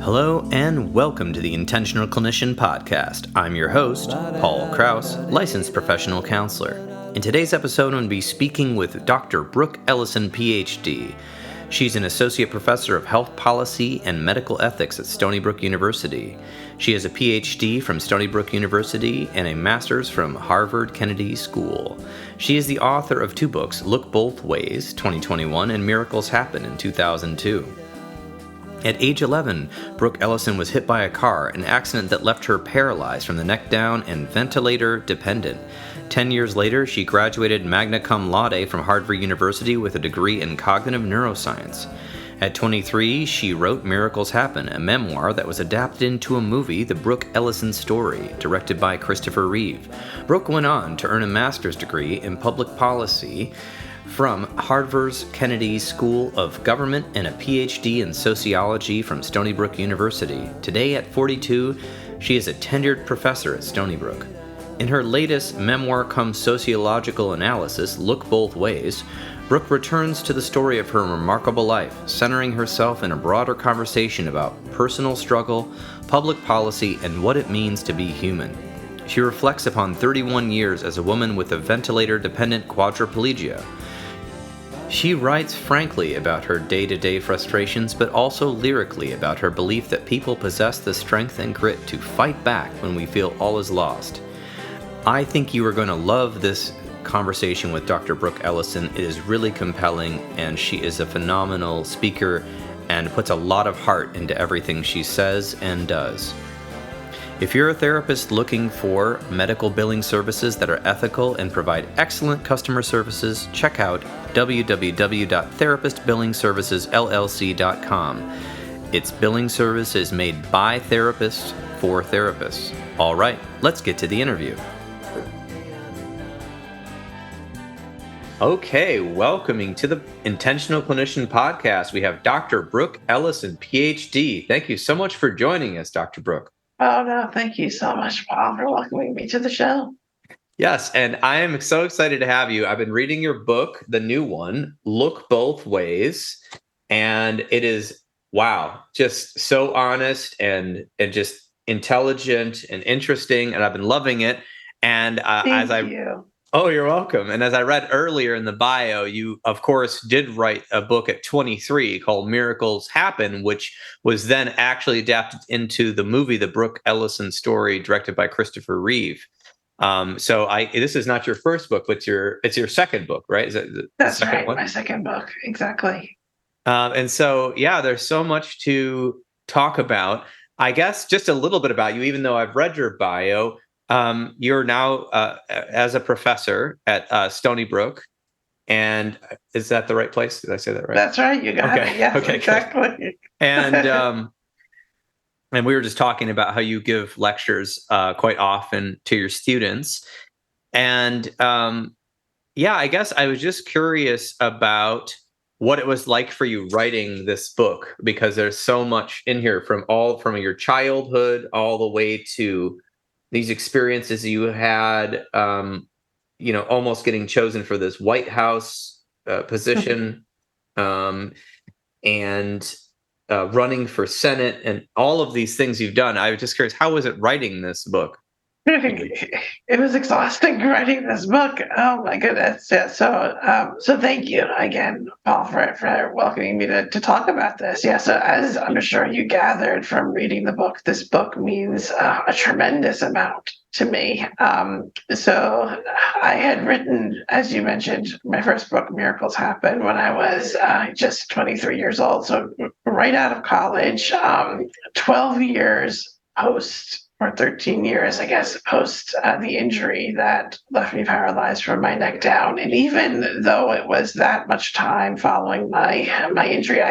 Hello and welcome to the Intentional Clinician Podcast. I'm your host, Paul Krauss, licensed professional counselor. In today's episode, I'm going to be speaking with Dr. Brooke Ellison, PhD. She's an associate professor of health policy and medical ethics at Stony Brook University. She has a PhD from Stony Brook University and a master's from Harvard Kennedy School. She is the author of two books, Look Both Ways, 2021, and Miracles Happen in 2002. At age 11, Brooke Ellison was hit by a car, an accident that left her paralyzed from the neck down and ventilator dependent. 10 years later, she graduated magna cum laude from Harvard University with a degree in cognitive neuroscience. At 23, she wrote Miracles Happen, a memoir that was adapted into a movie, The Brooke Ellison Story, directed by Christopher Reeve. Brooke went on to earn a master's degree in public policy from Harvard's Kennedy School of Government and a PhD in sociology from Stony Brook University. Today, at 42, she is a tenured professor at Stony Brook. In her latest memoir-cum-sociological analysis, Look Both Ways, Brooke returns to the story of her remarkable life, centering herself in a broader conversation about personal struggle, public policy, and what it means to be human. She reflects upon 31 years as a woman with a ventilator-dependent quadriplegia. She writes frankly about her day-to-day frustrations, but also lyrically about her belief that people possess the strength and grit to fight back when we feel all is lost. I think you are going to love this conversation with Dr. Brooke Ellison. It is really compelling, and she is a phenomenal speaker and puts a lot of heart into everything she says and does. If you're a therapist looking for medical billing services that are ethical and provide excellent customer services, check out www.therapistbillingservicesllc.com. Its billing service is made by therapists for therapists. All right, let's get to the interview. Okay, welcoming to the Intentional Clinician Podcast, we have Dr. Brooke Ellison, PhD. Thank you so much for joining us, Dr. Brooke. Oh, no, thank you so much, Paul, for welcoming me to the show. Yes, and I am so excited to have you. I've been reading your book, the new one, Look Both Ways, and it is, wow, just so honest and just intelligent and interesting, and I've been loving it. And Thank you. Oh, you're welcome. And as I read earlier in the bio, you, of course, did write a book at 23 called Miracles Happen, which was then actually adapted into the movie, The Brooke Ellison Story, directed by Christopher Reeve. This is not your first book, but it's your second book, right? That's right, my second book, exactly. And so, yeah, there's so much to talk about. I guess just a little bit about you, even though I've read your bio. You're now as a professor at Stony Brook, and is that the right place? Did I say that right? That's right. You got it. Yes, okay, exactly. Good. And we were just talking about how you give lectures quite often to your students, and I guess I was just curious about what it was like for you writing this book, because there's so much in here from your childhood all the way to these experiences you had, almost getting chosen for this White House position, and running for Senate, and all of these things you've done. I was just curious, how was it writing this book? It was exhausting writing this book. Oh my goodness! Yeah. So thank you again, Paul, for welcoming me to talk about this. Yeah. So as I'm sure you gathered from reading the book, this book means a tremendous amount to me. So I had written, as you mentioned, my first book, Miracles Happen, when I was just 23 years old. So right out of college, 12 years post. Or 13 years, I guess, post the injury that left me paralyzed from my neck down. And even though it was that much time following my injury,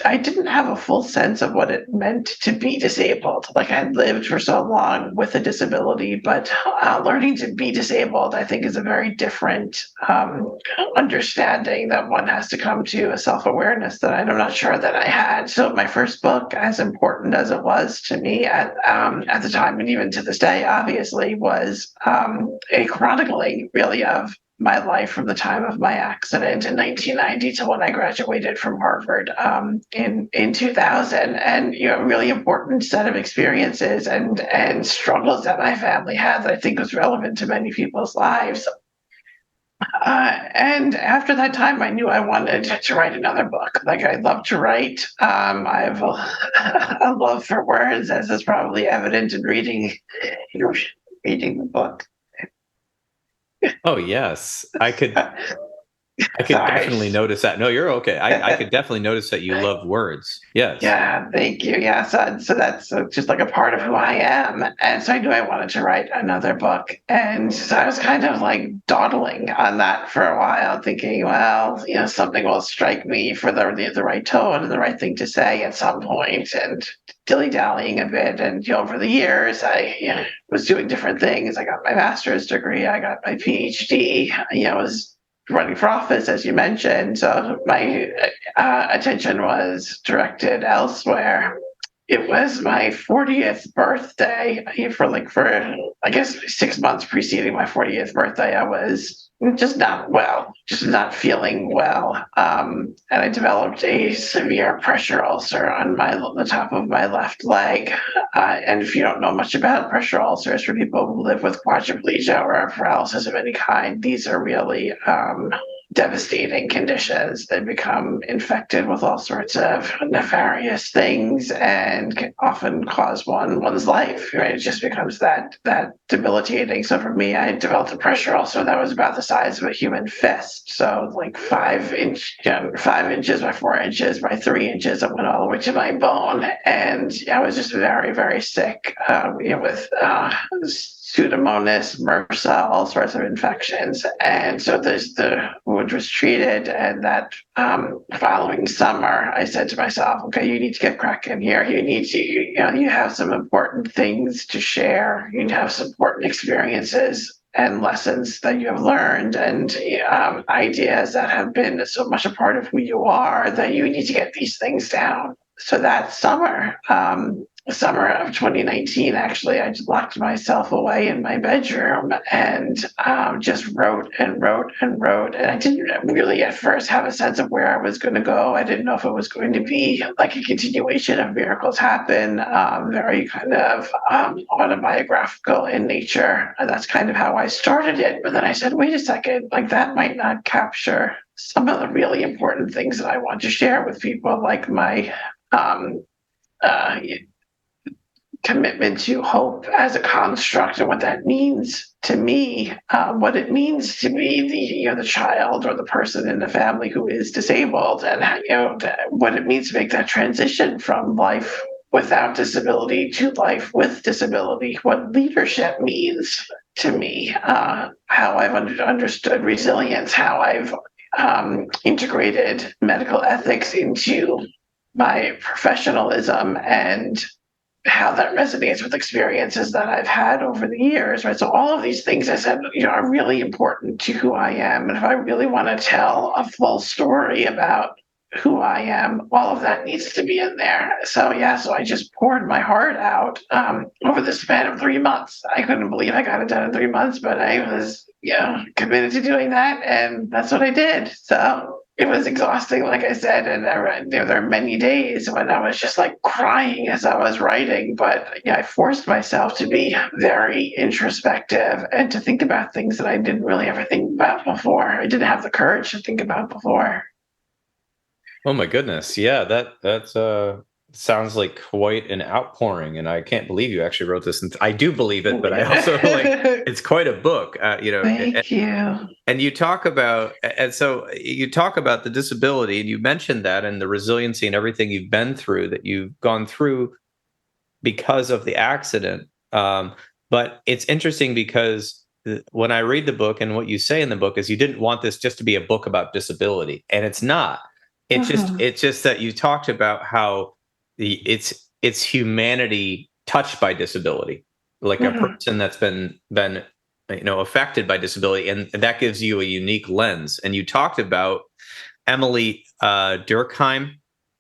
I didn't have a full sense of what it meant to be disabled. Like, I'd lived for so long with a disability, but learning to be disabled, I think, is a very different understanding that one has to come to, a self-awareness that I'm not sure that I had. So my first book, as important as it was to me at the time, and even to this day, obviously, was a chronicling, really, of my life from the time of my accident in 1990 to when I graduated from Harvard in 2000, and really important set of experiences and struggles that my family had that I think was relevant to many people's lives. And after that time, I knew I wanted to write another book. Like, I love to write. I have a love for words, as is probably evident in reading the book. Oh, yes. I could Sorry. definitely notice that. No, you're okay. I could definitely notice that you love words. Yes. Yeah, thank you. Yeah, so that's just like a part of who I am. And so I knew I wanted to write another book. And so I was kind of like dawdling on that for a while, thinking, well, something will strike me for the right tone and the right thing to say at some point, and dilly-dallying a bit. And over the years, I was doing different things. I got my master's degree. I got my PhD. I was running for office, as you mentioned. So my attention was directed elsewhere. It was my 40th birthday. For I guess 6 months preceding my 40th birthday, I was just not feeling well. And I developed a severe pressure ulcer on the top of my left leg. And if you don't know much about pressure ulcers, for people who live with quadriplegia or paralysis of any kind, these are really devastating conditions. They become infected with all sorts of nefarious things and can often cause one's life. Right? It just becomes that debilitating. So for me, I developed a pressure ulcer that was about the size of a human fist. So like 5 inches by 4 inches by 3 inches. It went all the way to my bone, and I was just very, very sick. With Pseudomonas, MRSA, all sorts of infections. And so the wound was treated. And that following summer, I said to myself, okay, you need to get cracking here. You need to, you have some important things to share. You have some important experiences and lessons that you have learned, and ideas that have been so much a part of who you are, that you need to get these things down. So that summer of 2019, actually, I just locked myself away in my bedroom and just wrote and wrote and wrote. And I didn't really at first have a sense of where I was going to go. I didn't know if it was going to be like a continuation of Miracles Happen, very kind of autobiographical in nature. And that's kind of how I started it. But then I said, wait a second, like that might not capture some of the really important things that I want to share with people, like my commitment to hope as a construct and what that means to me, what it means to be the child or the person in the family who is disabled, and what it means to make that transition from life without disability to life with disability, what leadership means to me, how I've understood resilience, how I've integrated medical ethics into my professionalism, and how that resonates with experiences that I've had over the years, right? So all of these things I said, are really important to who I am. And if I really want to tell a full story about who I am, all of that needs to be in there. So I just poured my heart out over the span of 3 months. I couldn't believe I got it done in 3 months, but I was, committed to doing that. And that's what I did. So it was exhausting, like I said, and there are many days when I was just like crying as I was writing. But I forced myself to be very introspective and to think about things that I didn't really ever think about before. I didn't have the courage to think about before. Oh my goodness. Yeah, that sounds like quite an outpouring, and I can't believe you actually wrote this. And I do believe it, but I also it's quite a book. Thank you. And you talk about, the disability, and you mentioned that, and the resiliency and everything you've been through, that you've gone through because of the accident. But it's interesting because when I read the book, and what you say in the book is you didn't want this just to be a book about disability, and it's not. It's just that you talked about how it's humanity touched by disability, like a person that's been affected by disability, and that gives you a unique lens. And you talked about Emily Durkheim,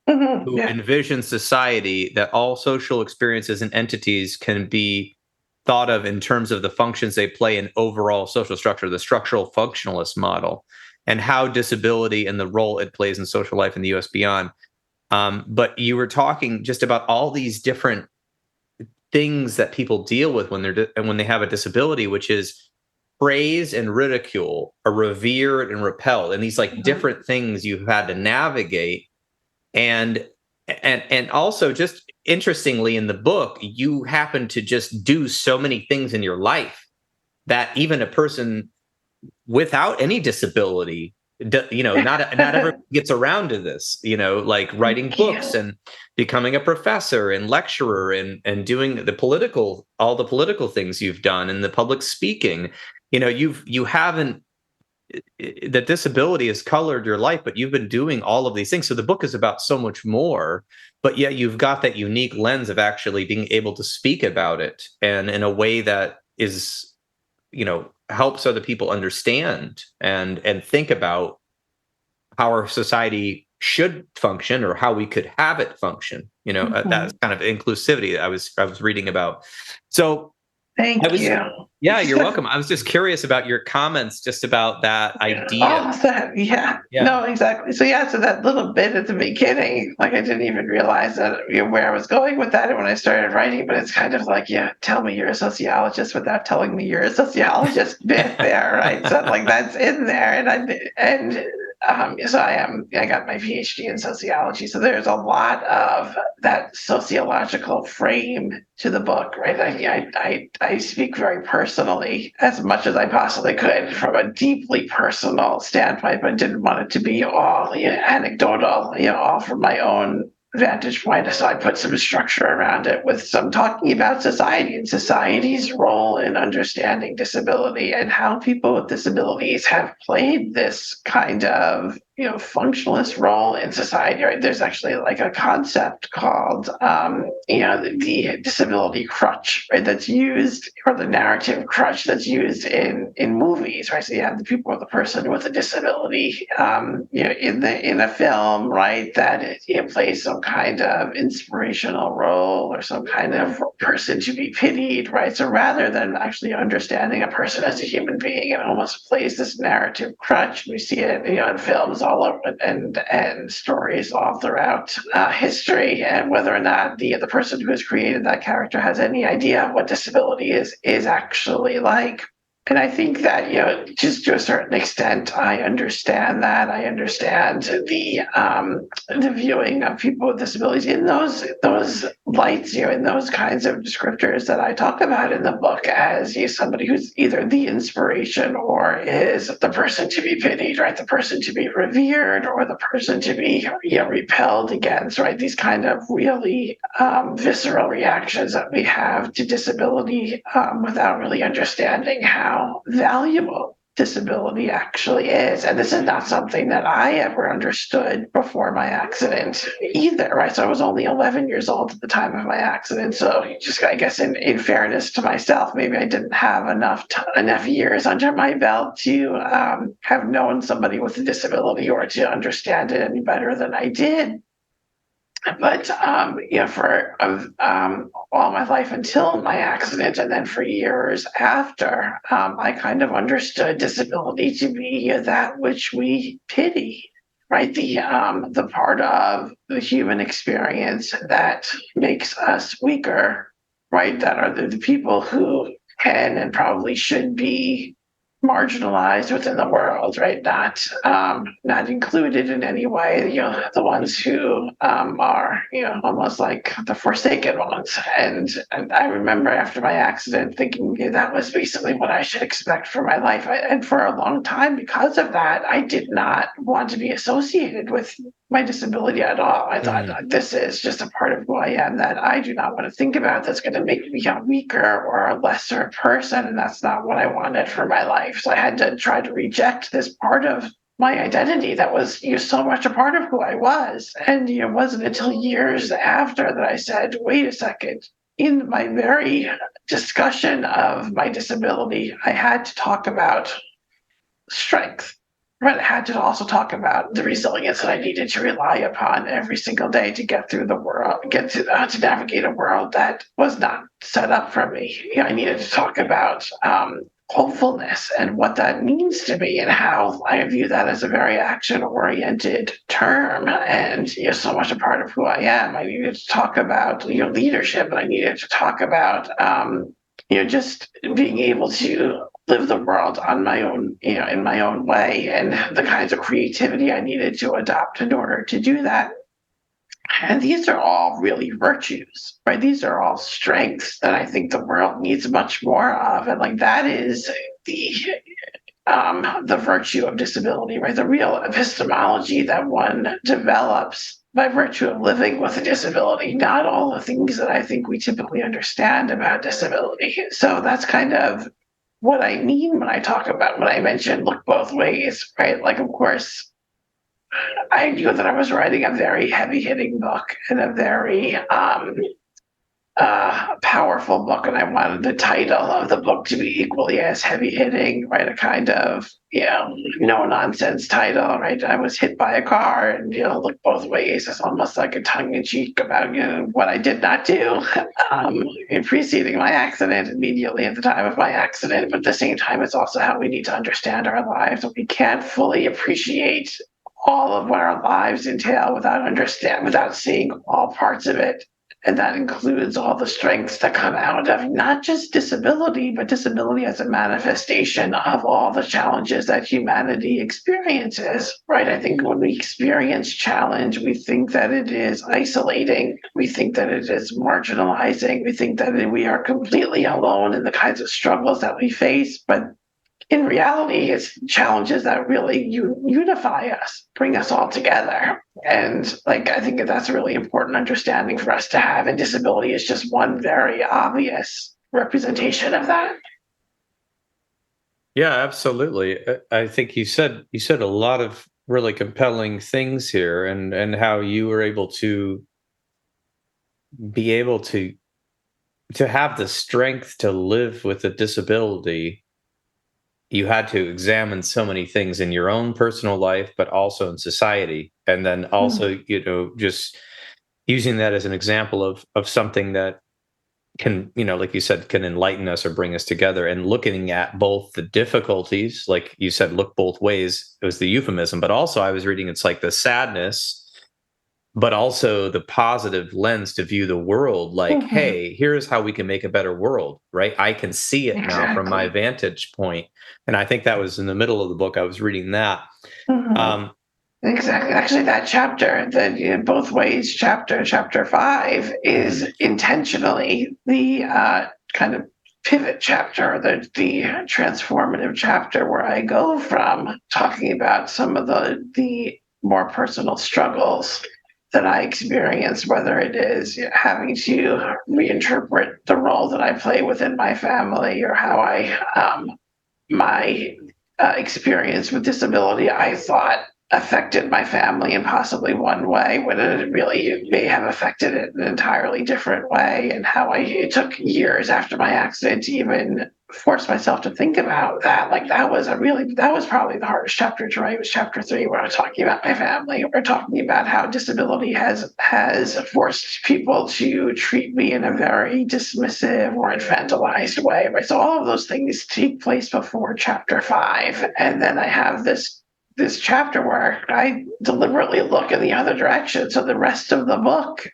who envisions society that all social experiences and entities can be thought of in terms of the functions they play in overall social structure, the structural functionalist model, and how disability and the role it plays in social life in the U.S. beyond. But you were talking just about all these different things that people deal with when when they have a disability, which is praise and ridicule, or revered and repelled, and these like different things you've had to navigate. And also, just interestingly, in the book, you happen to just do so many things in your life that even a person without any disability, not everyone gets around to this, like writing books and becoming a professor and lecturer and doing all the political things you've done, and the public speaking. You haven't, the disability has colored your life, but you've been doing all of these things. So the book is about so much more, but yet you've got that unique lens of actually being able to speak about it, and in a way that is, helps other people understand and think about how our society should function, or how we could have it function. That kind of inclusivity that I was reading about. So Thank you. Yeah, you're welcome. I was just curious about your comments just about that idea. Oh, yeah. No, exactly. So that little bit at the beginning, like I didn't even realize that where I was going with that when I started writing, but it's kind of like, tell me you're a sociologist without telling me you're a sociologist bit there, right? So like that's in there, so I got my PhD in sociology. So there's a lot of that sociological frame to the book, right? I speak very personally, as much as I possibly could, from a deeply personal standpoint, but didn't want it to be all anecdotal, all from my own vantage point. So I put some structure around it with some talking about society and society's role in understanding disability, and how people with disabilities have played this kind of functionalist role in society. Right? There's actually like a concept called the disability crutch, right? That's used, or the narrative crutch that's used in movies, right? So you have the people, or the person with a disability, in a film, right? That it plays some kind of inspirational role, or some kind of person to be pitied, right? So rather than actually understanding a person as a human being, it almost plays this narrative crutch. We see it, in films all over, and stories all throughout history, and whether or not the person who has created that character has any idea of what disability is actually like. And I think that, just to a certain extent, I understand that. I understand the viewing of people with disabilities in those lights, in those kinds of descriptors that I talk about in the book, as somebody who's either the inspiration, or is the person to be pitied, right? The person to be revered, or the person to be repelled against, right? These kind of really visceral reactions that we have to disability, without really understanding how valuable disability actually is. And this is not something that I ever understood before my accident either, right? So I was only 11 years old at the time of my accident. So just, I guess, in fairness to myself, maybe I didn't have enough years under my belt to have known somebody with a disability, or to understand it any better than I did. But for all my life until my accident, and then for years after, I kind of understood disability to be that which we pity, right? The part of the human experience that makes us weaker, right? That are the people who can and probably should be marginalized within the world, right? Not included in any way. The ones who are, almost like the forsaken ones. And I remember after my accident thinking that was basically what I should expect for my life. And for a long time, because of that, I did not want to be associated with my disability at all. I thought this is just a part of who I am that I do not want to think about, that's going to make me a weaker or a lesser person. And that's not what I wanted for my life. So I had to try to reject this part of my identity that was so much a part of who I was. And it wasn't until years after that I said, wait a second. In my very discussion of my disability, I had to talk about strength. but I had to also talk about the resilience that I needed to rely upon every single day to get through the world, to navigate a world that was not set up for me. I needed to talk about hopefulness and what that means to me and how I view that as a very action-oriented term and so much a part of who I am. I needed to talk about leadership, and I needed to talk about just being able to live the world on my own, in my own way, and the kinds of creativity I needed to adopt in order to do that. And these are all really virtues, right? These are all strengths that I think the world needs much more of. And like that is the virtue of disability, right? The real epistemology that one develops by virtue of living with a disability, not all the things that I think we typically understand about disability. So that's kind of what I mean when I mention look both ways, right? Like, of course, I knew that I was writing a very heavy hitting book and a very powerful book, and I wanted the title of the book to be equally as heavy hitting, right? A kind of, no nonsense title, right? I was hit by a car, and look both ways. It's almost like a tongue in cheek about what I did not do in preceding my accident, immediately at the time of my accident. But at the same time, it's also how we need to understand our lives. We can't fully appreciate all of what our lives entail without seeing all parts of it. And that includes all the strengths that come out of not just disability, but disability as a manifestation of all the challenges that humanity experiences, right? I think when we experience challenge, we think that it is isolating. We think that it is marginalizing. We think that we are completely alone in the kinds of struggles that we face. But in reality, it's challenges that really unify us, bring us all together. And I think that's a really important understanding for us to have. And disability is just one very obvious representation of that. Yeah, absolutely. I think you said a lot of really compelling things here, and how you were able to have the strength to live with a disability. You had to examine so many things in your own personal life, but also in society. And then also, just using that as an example of something that can, like you said, can enlighten us or bring us together, and looking at both the difficulties, like you said, look both ways. It was the euphemism, but also I was reading, it's like the sadness, but also the positive lens to view the world, like, hey, here's how we can make a better world, right? I can see it now from my vantage point. And I think that was in the middle of the book. I was reading that. Exactly. Actually, that chapter, the both ways chapter 5, is intentionally the kind of pivot chapter, the transformative chapter, where I go from talking about some of the more personal struggles that I experience, whether it is having to reinterpret the role that I play within my family, or how my experience with disability, I thought, affected my family in possibly one way, when it really may have affected it in an entirely different way, and how it took years after my accident to even force myself to think about that. That was probably the hardest chapter to write. Was chapter 3, where I'm talking about my family. We're talking about how disability has forced people to treat me in a very dismissive or infantilized way. Right? So all of those things take place before chapter 5, and then I have this chapter where I deliberately look in the other direction. So the rest of the book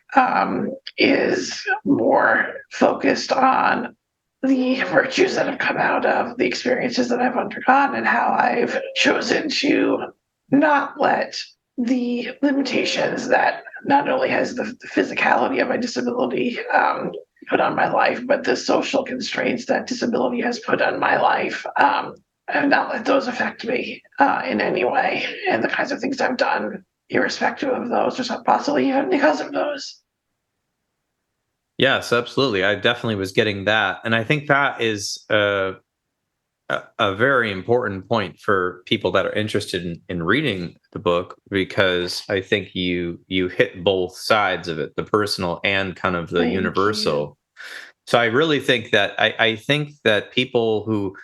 is more focused on the virtues that have come out of the experiences that I've undergone, and how I've chosen to not let the limitations that not only has the physicality of my disability put on my life, but the social constraints that disability has put on my life, and not let those affect me in any way, and the kinds of things I've done irrespective of those, or possibly even because of those. Yes, absolutely. I definitely was getting that. And I think that is a very important point for people that are interested in reading the book, because I think you hit both sides of it, the personal and kind of the universal. So I really think that I think that people who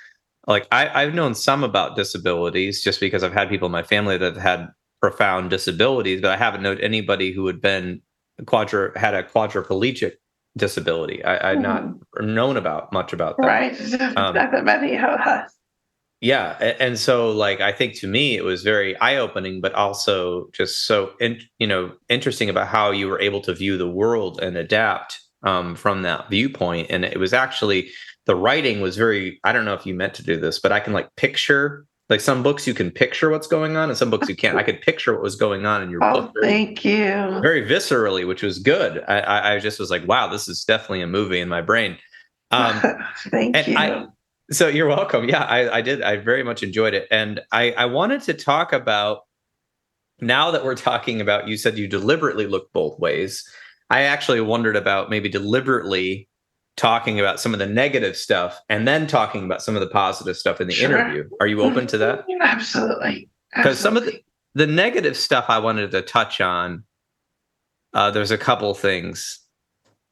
like I've known some about disabilities just because I've had people in my family that have had profound disabilities, but I haven't known anybody who had been had a quadriplegic disability. I'd not Mhm. known about much about that. Right. Not Um, that many of us. yeah, and so like I think to me it was very eye opening, but also just so interesting about how you were able to view the world and adapt from that viewpoint. And it was actually the writing was very. I don't know if you meant to do this, but I can like picture like some books you can picture what's going on, and some books you can't. I could picture what was going on in your book Oh, thank you. very viscerally, which was good. I just was like, wow, this is definitely a movie in my brain. Um, Thank and I, you. so you're welcome. Yeah, I did. I very much enjoyed it. And I wanted to talk about now that we're talking about, you said you deliberately look both ways. I actually wondered about maybe deliberately talking about some of the negative stuff and then talking about some of the positive stuff in the Sure. interview. Are you open to that? Absolutely. Because some of Absolutely. the negative stuff I wanted to touch on, there's a couple things.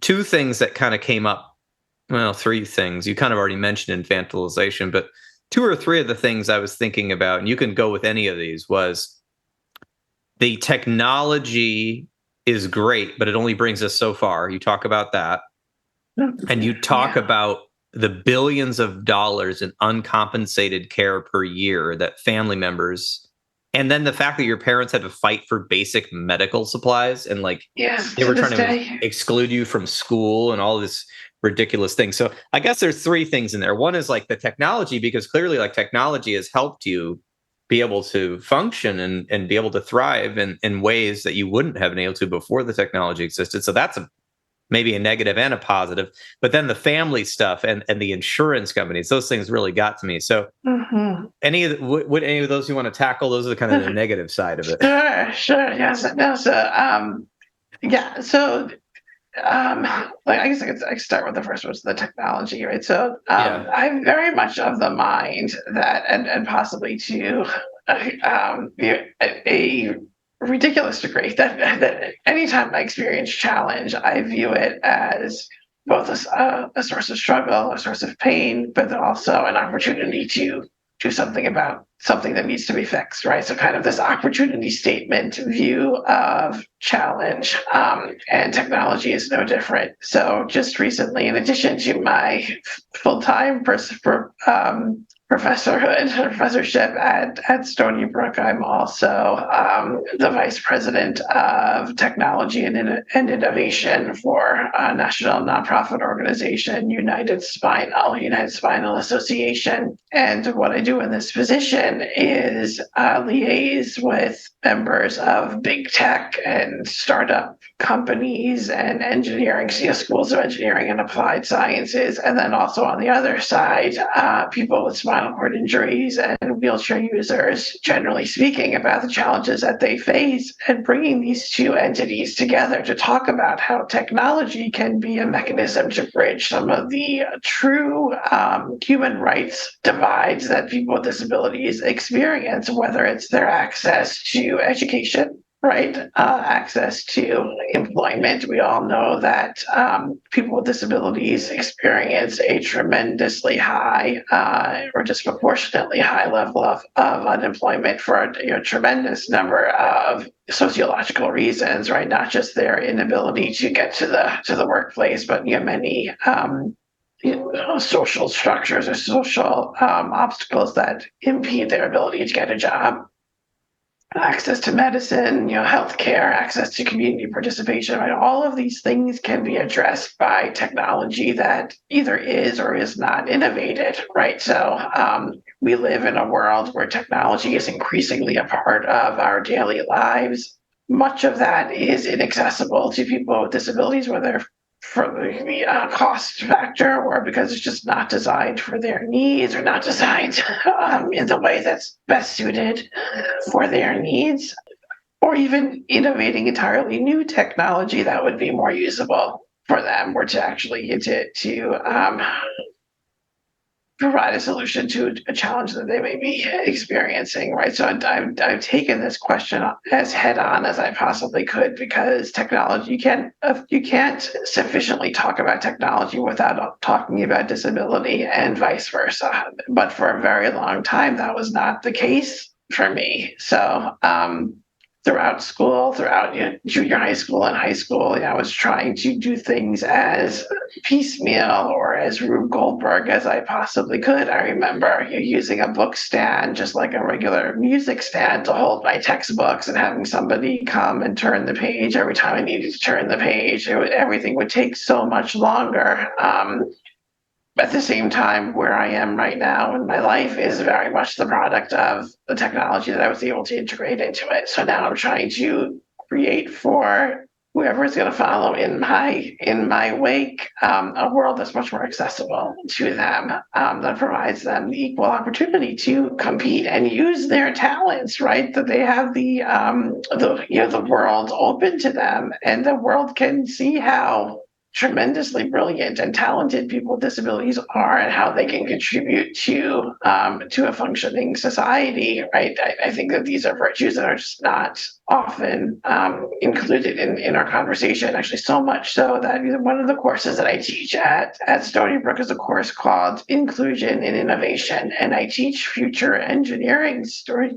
Two things that kind of came up. Well, three things. You kind of already mentioned infantilization, but two or three of the things I was thinking about, and you can go with any of these, was the technology is great, but it only brings us so far. You talk about that. And you talk Yeah. about the billions of dollars in uncompensated care per year that family members, and then the fact that your parents had to fight for basic medical supplies and like Yes, they to were this trying to day. exclude you from school and all this ridiculous thing. So I guess there's three things in there. One is like the technology, because clearly like technology has helped you be able to function and be able to thrive in ways that you wouldn't have been able to before the technology existed. So that's maybe a negative and a positive. But then the family stuff and the insurance companies, those things really got to me. So Hmm. would any of those you want to tackle? Those are the kind of the negative side of it. Sure, sure. Yes. No, so yeah, so like I guess I could start with the first one, the technology, right? So Yeah. I'm very much of the mind that and possibly to a ridiculous degree that anytime I experience challenge, I view it as both a source of struggle, a source of pain, but then also an opportunity to do something about something that needs to be fixed, right? So kind of this opportunity statement view of challenge, and technology is no different. So just recently, in addition to my full-time professorship at Stony Brook, I'm also the vice president of technology and innovation for a national nonprofit organization, United Spinal Association. And what I do in this position is liaise with members of big tech and startup companies and engineering, schools of engineering and applied sciences. And then also on the other side, people with spinal cord injuries and wheelchair users, generally speaking, about the challenges that they face, and bringing these two entities together to talk about how technology can be a mechanism to bridge some of the true human rights divides that people with disabilities experience, whether it's their access to education, right? Access to employment. We all know that people with disabilities experience a tremendously high or disproportionately high level of unemployment for a tremendous number of sociological reasons, right? Not just their inability to get to the workplace, but many social structures or social obstacles that impede their ability to get a job, access to medicine, healthcare, access to community participation, right? All of these things can be addressed by technology that either is or is not innovated, right? So we live in a world where technology is increasingly a part of our daily lives. Much of that is inaccessible to people with disabilities, whether for the cost factor or because it's just not designed for their needs or not designed in the way that's best suited for their needs, or even innovating entirely new technology that would be more usable for them, or to actually to provide a solution to a challenge that they may be experiencing, right? So I've taken this question as head on as I possibly could, because technology, you can't sufficiently talk about technology without talking about disability, and vice versa. But for a very long time, that was not the case for me. So throughout school, throughout junior high school and high school, I was trying to do things as piecemeal or as Rube Goldberg as I possibly could. I remember using a book stand, just like a regular music stand, to hold my textbooks, and having somebody come and turn the page every time I needed to turn the page. Everything would take so much longer. At the same time, where I am right now in my life is very much the product of the technology that I was able to integrate into it. So now I'm trying to create for whoever is going to follow in my wake a world that's much more accessible to them, that provides them the equal opportunity to compete and use their talents. Right, that they have the world open to them, and the world can see how tremendously brilliant and talented people with disabilities are, and how they can contribute to a functioning society. Right, I think that these are virtues that are just not often included in our conversation. Actually, so much so that one of the courses that I teach at Stony Brook is a course called Inclusion in Innovation, and I teach future engineers or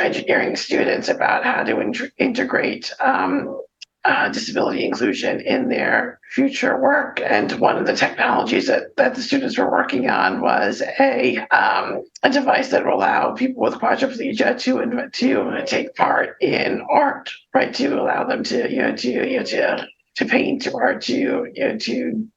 engineering students about how to integrate disability inclusion in their future work. And one of the technologies that the students were working on was a device that will allow people with quadriplegia to take part in art, right? To allow them to paint, or to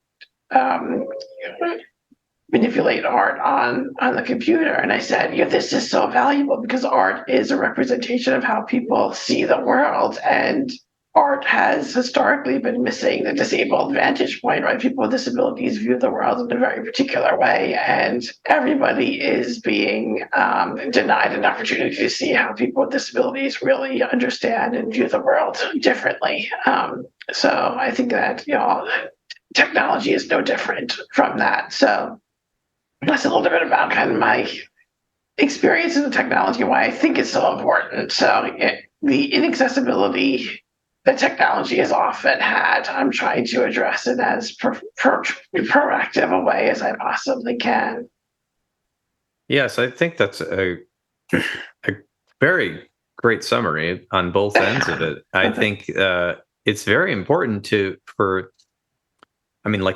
manipulate art on the computer. And I said, this is so valuable, because art is a representation of how people see the world, and art has historically been missing the disabled vantage point, right? People with disabilities view the world in a very particular way, and everybody is being denied an opportunity to see how people with disabilities really understand and view the world differently. So I think that technology is no different from that. So that's a little bit about kind of my experience in the technology, why I think it's so important. So the inaccessibility that technology has often had, I'm trying to address it as proactive a way as I possibly can. Yes, I think that's a very great summary on both ends of it. I think it's very important like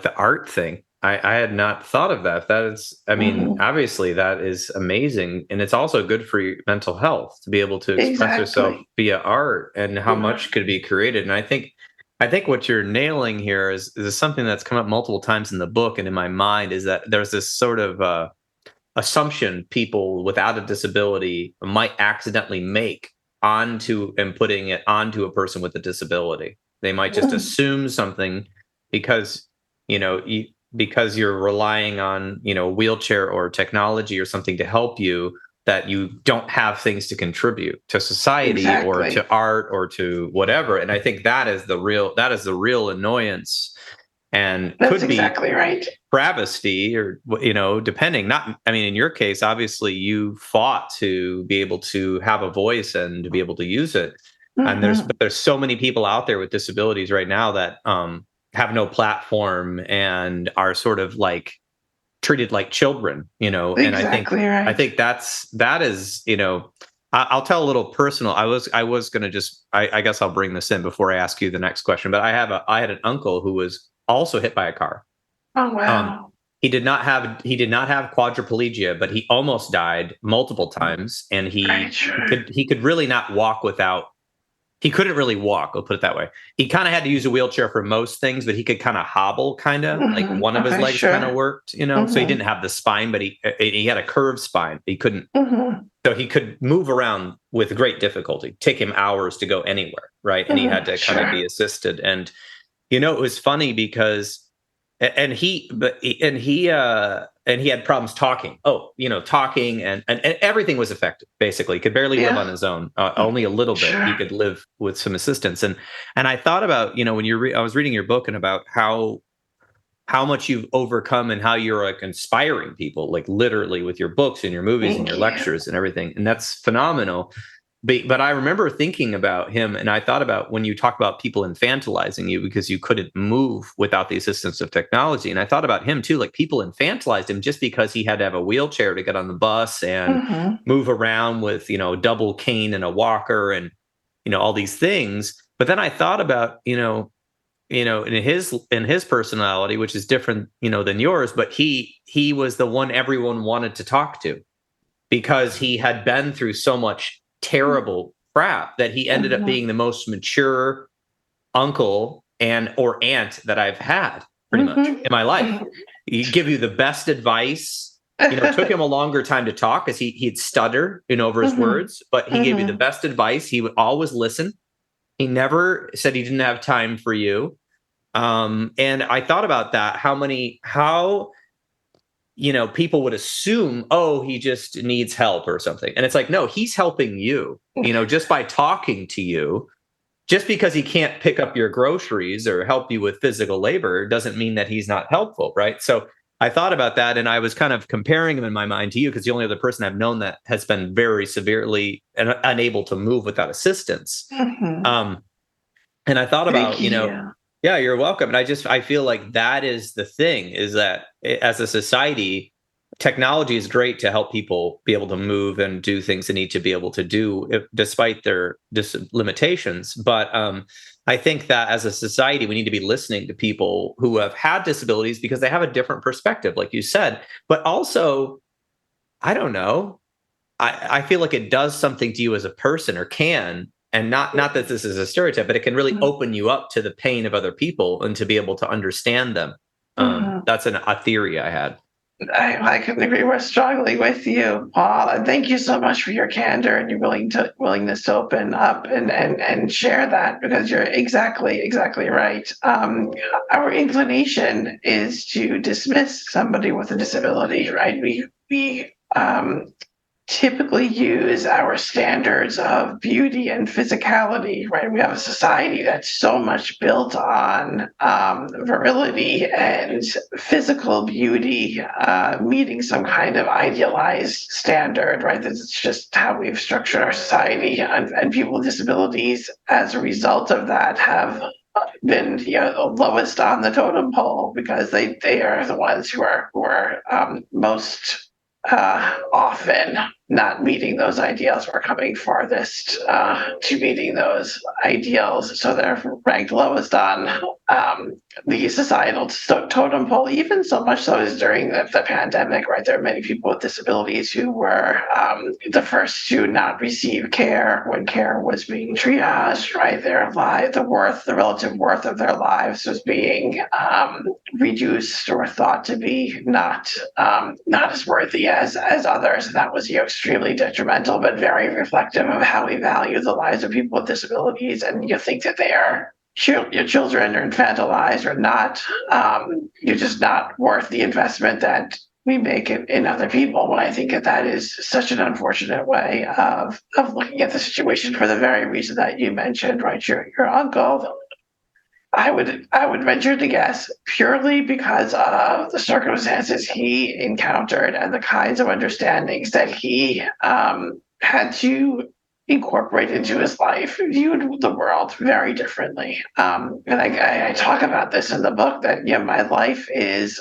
the art thing. I had not thought of that. That is, obviously that is amazing. And it's also good for your mental health to be able to express yourself via art, and how much could be created. And I think what you're nailing here is something that's come up multiple times in the book and in my mind, is that there's this sort of assumption people without a disability might accidentally make putting it onto a person with a disability. They might just assume something because you're relying on, a wheelchair or technology or something to help you, that you don't have things to contribute to society or to art or to whatever. And I think that is the real annoyance, and that's could be exactly right. travesty, or, depending. In your case, obviously you fought to be able to have a voice and to be able to use it. And there's so many people out there with disabilities right now that, have no platform and are sort of like treated like children, Exactly, and I think that is, I'll tell a little personal. I was going to I guess I'll bring this in before I ask you the next question, but I had an uncle who was also hit by a car. Oh, wow. He did not have quadriplegia, but he almost died multiple times, and he could really not walk without. He couldn't really walk. I'll put it that way. He kind of had to use a wheelchair for most things, but he could kind of hobble, like one of his legs kind of worked, So he didn't have the spine, but he had a curved spine. He couldn't, so he could move around with great difficulty. Take him hours to go anywhere, right? And he had to kind of be assisted. And it was funny because, and he had problems talking. Talking and everything was affected. Basically, he could barely live on his own. Only a little bit. He could live with some assistance. And I thought about, when I was reading your book, and about how how much you've overcome and how you're like inspiring people, like literally with your books and your movies and your lectures and everything. And that's phenomenal. But I remember thinking about him, and I thought about when you talk about people infantilizing you because you couldn't move without the assistance of technology. And I thought about him too, like people infantilized him just because he had to have a wheelchair to get on the bus and move around with, a double cane and a walker and, all these things. But then I thought about, in his personality, which is different, than yours, but he was the one everyone wanted to talk to because he had been through so much terrible crap that he ended up being the most mature uncle or aunt that I've had pretty much in my life. He'd give you the best advice. It took him a longer time to talk because he'd stutter over his words, but he gave you the best advice. He would always listen. He never said he didn't have time for you. And I thought about that, how people would assume, oh, he just needs help or something. And it's like, no, he's helping you, just by talking to you. Just because he can't pick up your groceries or help you with physical labor doesn't mean that he's not helpful, right? So I thought about that, and I was kind of comparing him in my mind to you because the only other person I've known that has been very severely unable to move without assistance. And I thought about, yeah, you're welcome. And I feel like that is the thing, is that as a society, technology is great to help people be able to move and do things they need to be able to do despite their limitations. But I think that as a society, we need to be listening to people who have had disabilities because they have a different perspective, like you said. But also, I don't know, I feel like it does something to you as a person, or can. And not that this is a stereotype, but it can really open you up to the pain of other people and to be able to understand them. That's a theory I had. I couldn't agree more strongly with you, Paul. And thank you so much for your candor and your willingness to open up and share that, because you're exactly right. Our inclination is to dismiss somebody with a disability, right? We typically use our standards of beauty and physicality, right? We have a society that's so much built on virility and physical beauty, meeting some kind of idealized standard, right? This is just how we've structured our society. And people with disabilities, as a result of that, have been the lowest on the totem pole, because they are the ones who are most often not meeting those ideals, or coming farthest to meeting those ideals. So they're ranked lowest on the societal totem pole, even so much so as during the pandemic, right? There are many people with disabilities who were the first to not receive care when care was being triaged, right? Their life, the relative worth of their lives was being reduced or thought to be not as worthy as others. And that was extremely detrimental, but very reflective of how we value the lives of people with disabilities. And you think that they are your children are infantilized or not, you're just not worth the investment that we make in other people. When I think that is such an unfortunate way of looking at the situation, for the very reason that you mentioned, right? Your uncle, I would venture to guess, purely because of the circumstances he encountered and the kinds of understandings that he had to incorporate into his life, viewed the world very differently. And I talk about this in the book, that my life is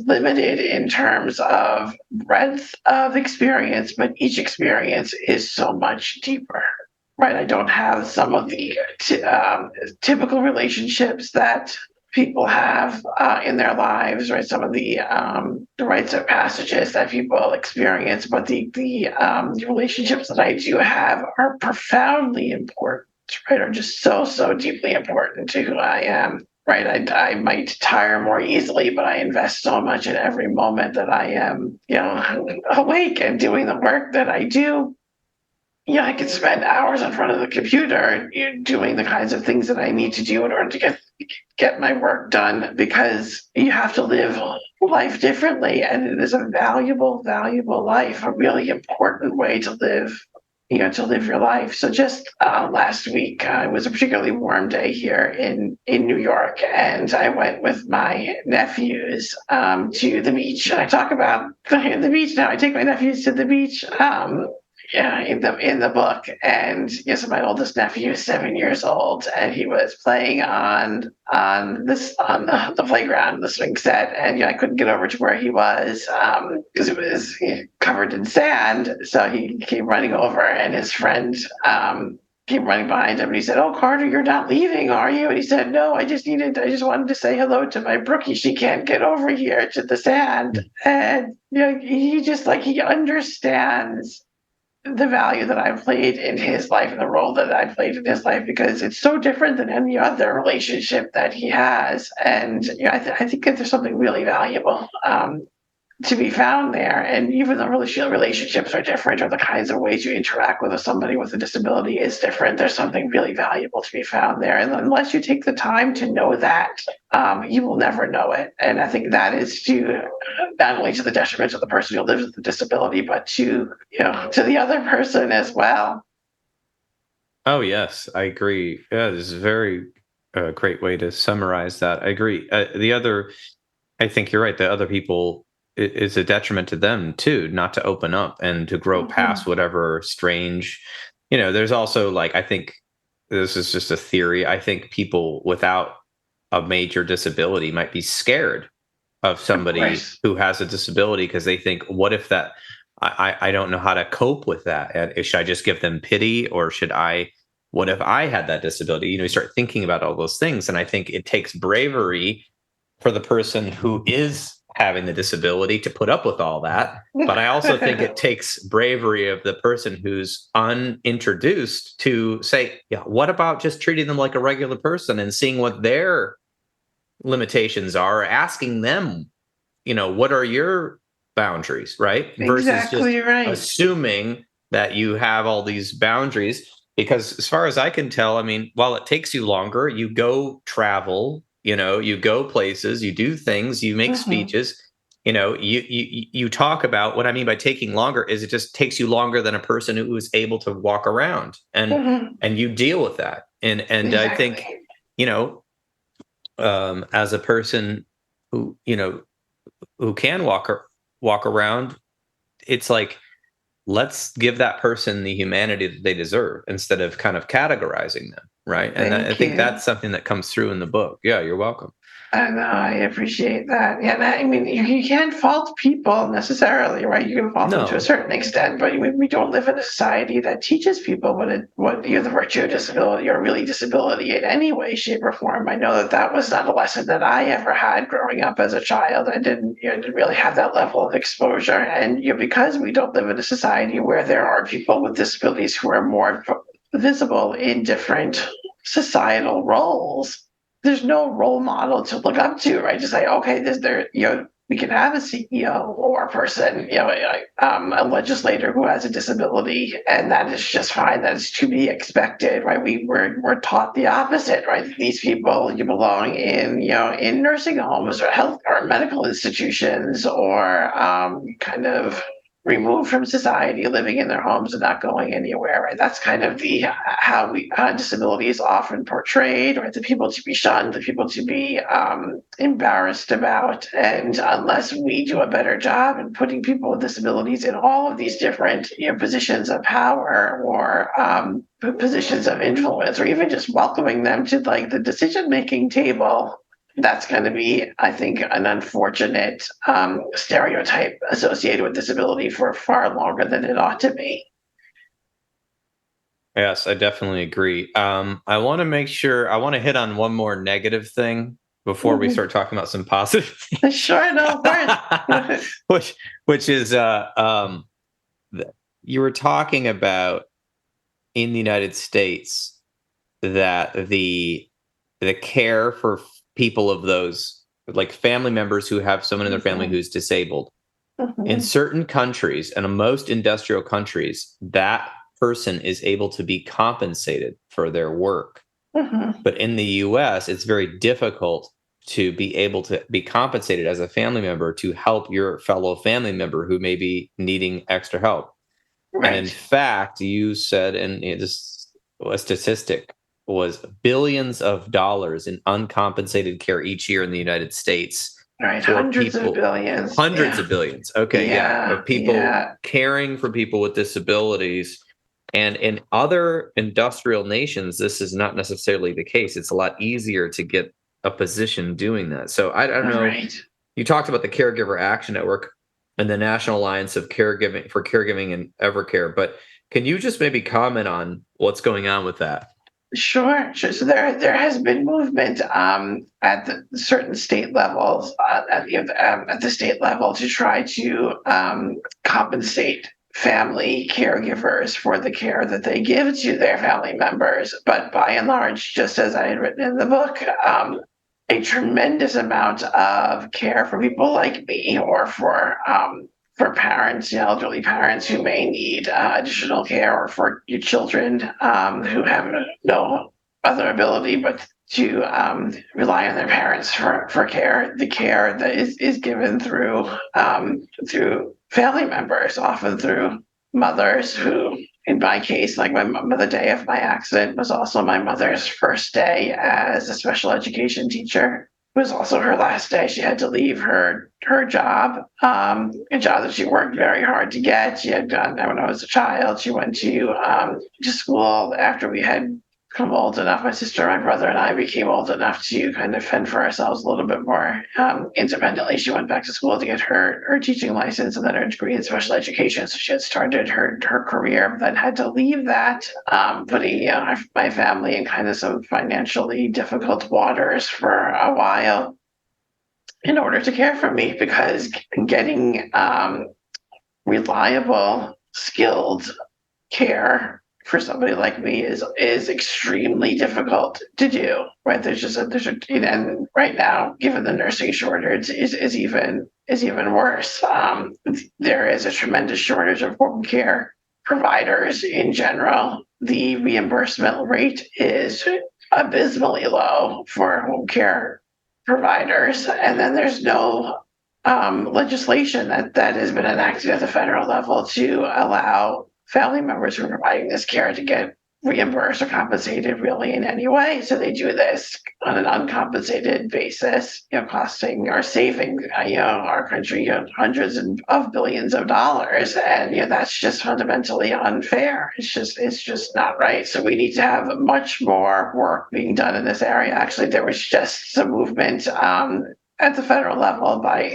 limited in terms of breadth of experience, but each experience is so much deeper. Right, I don't have some of the typical relationships that people have in their lives, right? Some of the rites of passages that people experience, but the relationships that I do have are profoundly important, right? Are just so deeply important to who I am. Right, I might tire more easily, but I invest so much in every moment that I am, awake and doing the work that I do. I could spend hours in front of the computer doing the kinds of things that I need to do in order to get my work done, because you have to live life differently. And it is a valuable life, a really important way to live to live your life. So just last week, it was a particularly warm day here in New York, and I went with my nephews to the beach. And I talk about the beach now. I take my nephews to the beach. Yeah, in the book, and yes, my oldest nephew is 7 years old, and he was playing on the playground, the swing set, and I couldn't get over to where he was because it was covered in sand. So he came running over, and his friend came running behind him, and he said, "Oh, Carter, you're not leaving, are you?" And he said, "No, I just wanted to say hello to my Brookie. She can't get over here to the sand." And he just he understands the value that I've played in his life and the role that I played in his life, because it's so different than any other relationship that he has. And I think that there's something really valuable to be found there. And even though relationships are different, or the kinds of ways you interact with somebody with a disability is different, there's something really valuable to be found there. And unless you take the time to know that, you will never know it. And I think that is to not only to the detriment of the person who lives with the disability, but to the other person as well. Oh, yes, I agree. Yeah, this is a very great way to summarize that. I agree. I think you're right. The other people, it's a detriment to them too, not to open up and to grow past whatever strange, there's also I think this is just a theory. I think people without a major disability might be scared of somebody who has a disability, because they think, what if that, I don't know how to cope with that. And should I just give them pity, or what if I had that disability? You start thinking about all those things. And I think it takes bravery for the person who is having the disability to put up with all that. But I also think it takes bravery of the person who's unintroduced to say, yeah, what about just treating them like a regular person and seeing what their limitations are, asking them, what are your boundaries, right? Versus Exactly just right. assuming that you have all these boundaries. Because as far as I can tell, while it takes you longer, you go travel, you go places, you do things, you make speeches, you talk about. What I mean by taking longer is it just takes you longer than a person who is able to walk around, and you deal with that. And exactly. I think, as a person who can walk around, it's let's give that person the humanity that they deserve instead of kind of categorizing them, right? And I think that's something that comes through in the book. Yeah, you're welcome. I appreciate that. Yeah, you can't fault people necessarily, right? You can fault them to a certain extent, but we don't live in a society that teaches people what the virtue of disability, or really disability in any way, shape, or form. I know that was not a lesson that I ever had growing up as a child. I didn't really have that level of exposure, and because we don't live in a society where there are people with disabilities who are more visible in different societal roles, there's no role model to look up to, right? Just like, okay, we can have a CEO or a person, a legislator who has a disability, and that is just fine. That is to be expected, right? We're taught the opposite, right? These people, you belong in nursing homes or health or medical institutions, or kind of removed from society, living in their homes and not going anywhere, right? That's kind of how disability is often portrayed, right? The people to be shunned, the people to be embarrassed about. And unless we do a better job in putting people with disabilities in all of these different positions of power, or positions of influence, or even just welcoming them to the decision-making table, that's going to be, I think, an unfortunate stereotype associated with disability for far longer than it ought to be. Yes, I definitely agree. I want to hit on one more negative thing before we start talking about some positive things. Sure, no, of course. which is you were talking about in the United States that the care for people of those, family members who have someone in their family who's disabled, in certain countries, and in most industrial countries, that person is able to be compensated for their work. But in the US, it's very difficult to be able to be compensated as a family member to help your fellow family member who may be needing extra help. And in fact, you said, and this a statistic was billions of dollars in uncompensated care each year in the United States. Right, for hundreds people, of billions. Hundreds of billions. Okay, of people caring for people with disabilities. And in other industrial nations, this is not necessarily the case. It's a lot easier to get a position doing that. So I don't know. Right. You talked about the Caregiver Action Network and the National Alliance of Caregiving and Evercare, but can you just maybe comment on what's going on with that? Sure. So there has been movement at the certain state levels, at the state level, to try to compensate family caregivers for the care that they give to their family members. But by and large, just as I had written in the book, a tremendous amount of care for people like me, or for parents, elderly parents who may need additional care, or for your children who have no other ability but to rely on their parents for care. The care that is given through family members, often through mothers who, in my case, like the day of my accident was also my mother's first day as a special education teacher. It was also her last day. She had to leave her job, a job that she worked very hard to get. She had done that when I was a child. She went to school after we had become old enough. My sister, my brother, and I became old enough to kind of fend for ourselves a little bit more independently. She went back to school to get her teaching license and then her degree in special education. So she had started her career, but then had to leave that, putting my family in kind of some financially difficult waters for a while in order to care for me, because getting reliable, skilled care for somebody like me is extremely difficult to do, right? And right now, given the nursing shortage, is even worse. There is a tremendous shortage of home care providers in general. The reimbursement rate is abysmally low for home care providers, and then there's no legislation that has been enacted at the federal level to allow family members who are providing this care to get reimbursed or compensated really in any way. So they do this on an uncompensated basis, costing or saving, our country hundreds of billions of dollars. And, that's just fundamentally unfair. It's just not right. So we need to have much more work being done in this area. Actually, there was just some movement at the federal level by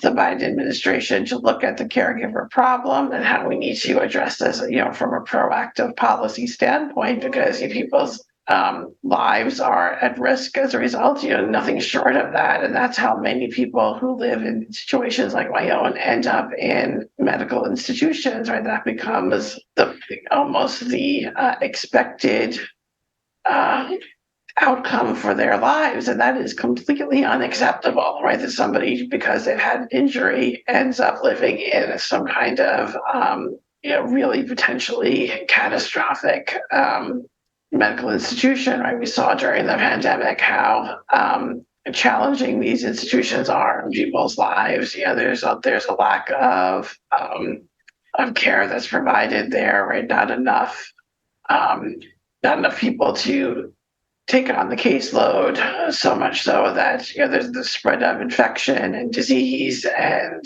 the Biden administration to look at the caregiver problem and how we need to address this, from a proactive policy standpoint, because people's lives are at risk as a result, nothing short of that. And that's how many people who live in situations like my own end up in medical institutions, right? That becomes almost the expected outcome for their lives, and that is completely unacceptable, right? That somebody, because they've had an injury, ends up living in some kind of really potentially catastrophic medical institution, right? We saw during the pandemic how challenging these institutions are in people's lives. There's a lack of care that's provided there, right? Not enough people to take on the caseload, so much so that there's the spread of infection and disease, and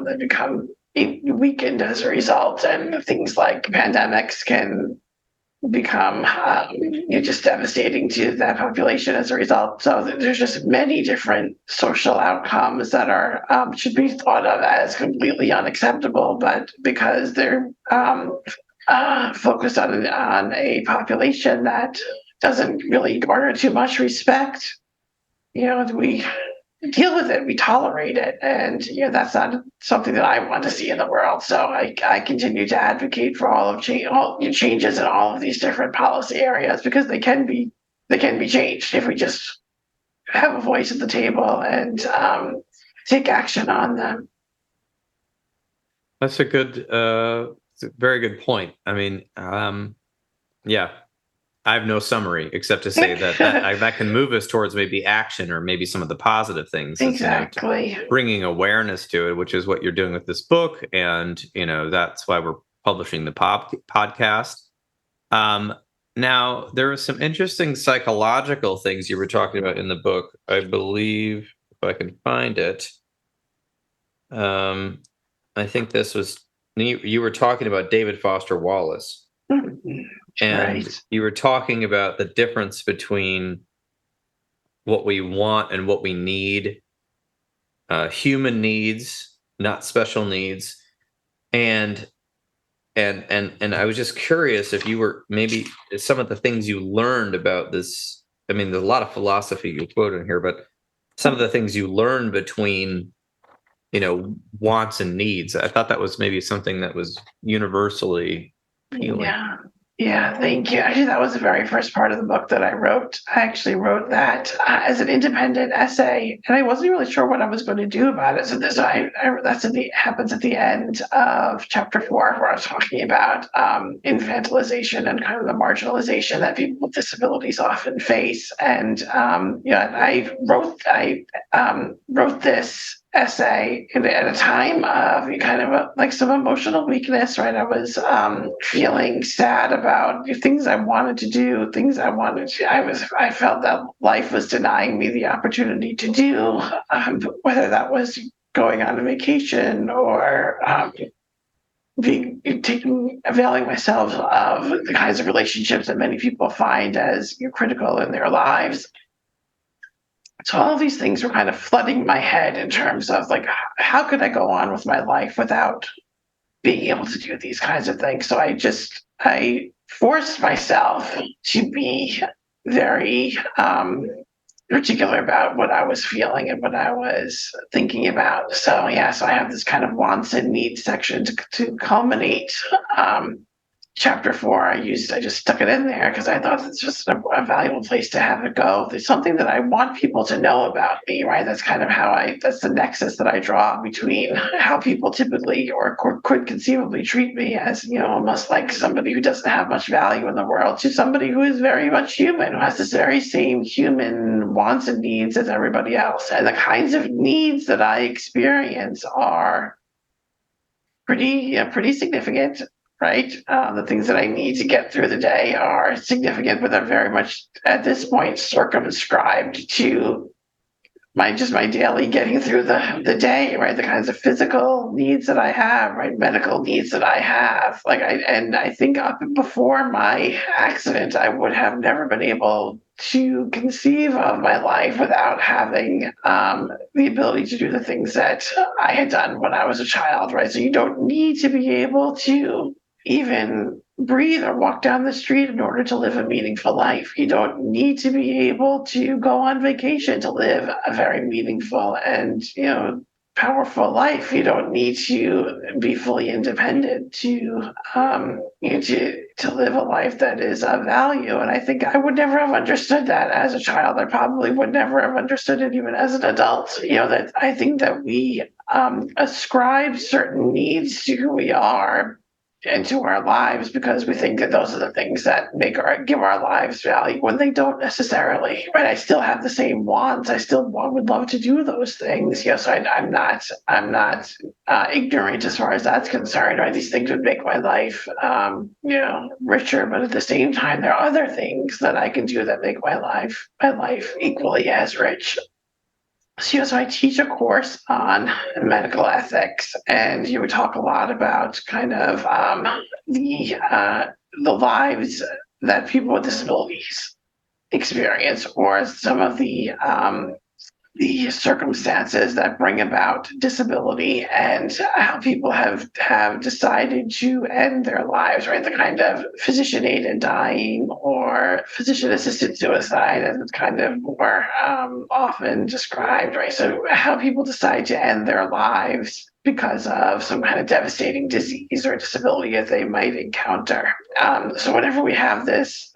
they become weakened as a result. And things like pandemics can become just devastating to that population as a result. So there's just many different social outcomes that are should be thought of as completely unacceptable, but because they're focused on a population that doesn't really garner too much respect, we deal with it, we tolerate it, and that's not something that I want to see in the world. So I continue to advocate for all changes in all of these different policy areas, because they can be changed if we just have a voice at the table and take action on them. That's a very good point. I mean, yeah. I have no summary except to say that can move us towards maybe action, or maybe some of the positive things. Exactly. Bringing awareness to it, which is what you're doing with this book. And, that's why we're publishing the podcast. Now, there are some interesting psychological things you were talking about in the book. I believe, if I can find it, I think this was, you were talking about David Foster Wallace. And you were talking about the difference between what we want and what we need, human needs, not special needs. And I was just curious if you were maybe some of the things you learned about this. I mean, there's a lot of philosophy you quote in here, but some of the things you learned between, wants and needs. I thought that was maybe something that was universally appealing. Yeah, thank you. Actually, that was the very first part of the book that I wrote. I actually wrote that as an independent essay, and I wasn't really sure what I was going to do about it. So happens at the end of chapter 4, where I was talking about infantilization and kind of the marginalization that people with disabilities often face. And I wrote this essay at a time of kind of like some emotional weakness, right? I was feeling sad about things I wanted to do, I felt that life was denying me the opportunity to do, whether that was going on a vacation or availing myself of the kinds of relationships that many people find as critical in their lives. So all of these things were kind of flooding my head in terms of like, how could I go on with my life without being able to do these kinds of things? So I forced myself to be very particular about what I was feeling and what I was thinking about. So I have this kind of wants and needs section to culminate chapter 4. I just stuck it in there because I thought it's just a valuable place to have it go. There's something that I want people to know about me, right? That's kind of that's the nexus that I draw between how people typically or could conceivably treat me as, almost like somebody who doesn't have much value in the world, to somebody who is very much human, who has this very same human wants and needs as everybody else. And the kinds of needs that I experience are pretty significant. Right? The things that I need to get through the day are significant, but they're very much at this point circumscribed to my daily getting through the day, right? The kinds of physical needs that I have, right? Medical needs that I have. I think up before my accident, I would have never been able to conceive of my life without having the ability to do the things that I had done when I was a child, right? So you don't need to be able to even breathe or walk down the street in order to live a meaningful life. You don't need to be able to go on vacation to live a very meaningful and, powerful life. You don't need to be fully independent to live a life that is of value. And I think I would never have understood that as a child. I probably would never have understood it even as an adult. That I think that we ascribe certain needs to who we are into our lives because we think that those are the things that give our lives value, when they don't necessarily, right? I still have the same wants. I still would love to do those things. So I'm not ignorant as far as that's concerned, right? These things would make my life, richer, but at the same time, there are other things that I can do that make my life equally as rich. So I teach a course on medical ethics, and you would talk a lot about kind of the lives that people with disabilities experience, or some of the circumstances that bring about disability, and how people have decided to end their lives, right? The kind of physician-aided dying or physician-assisted suicide, as it's kind of more often described, right? So how people decide to end their lives because of some kind of devastating disease or disability that they might encounter. So whenever we have this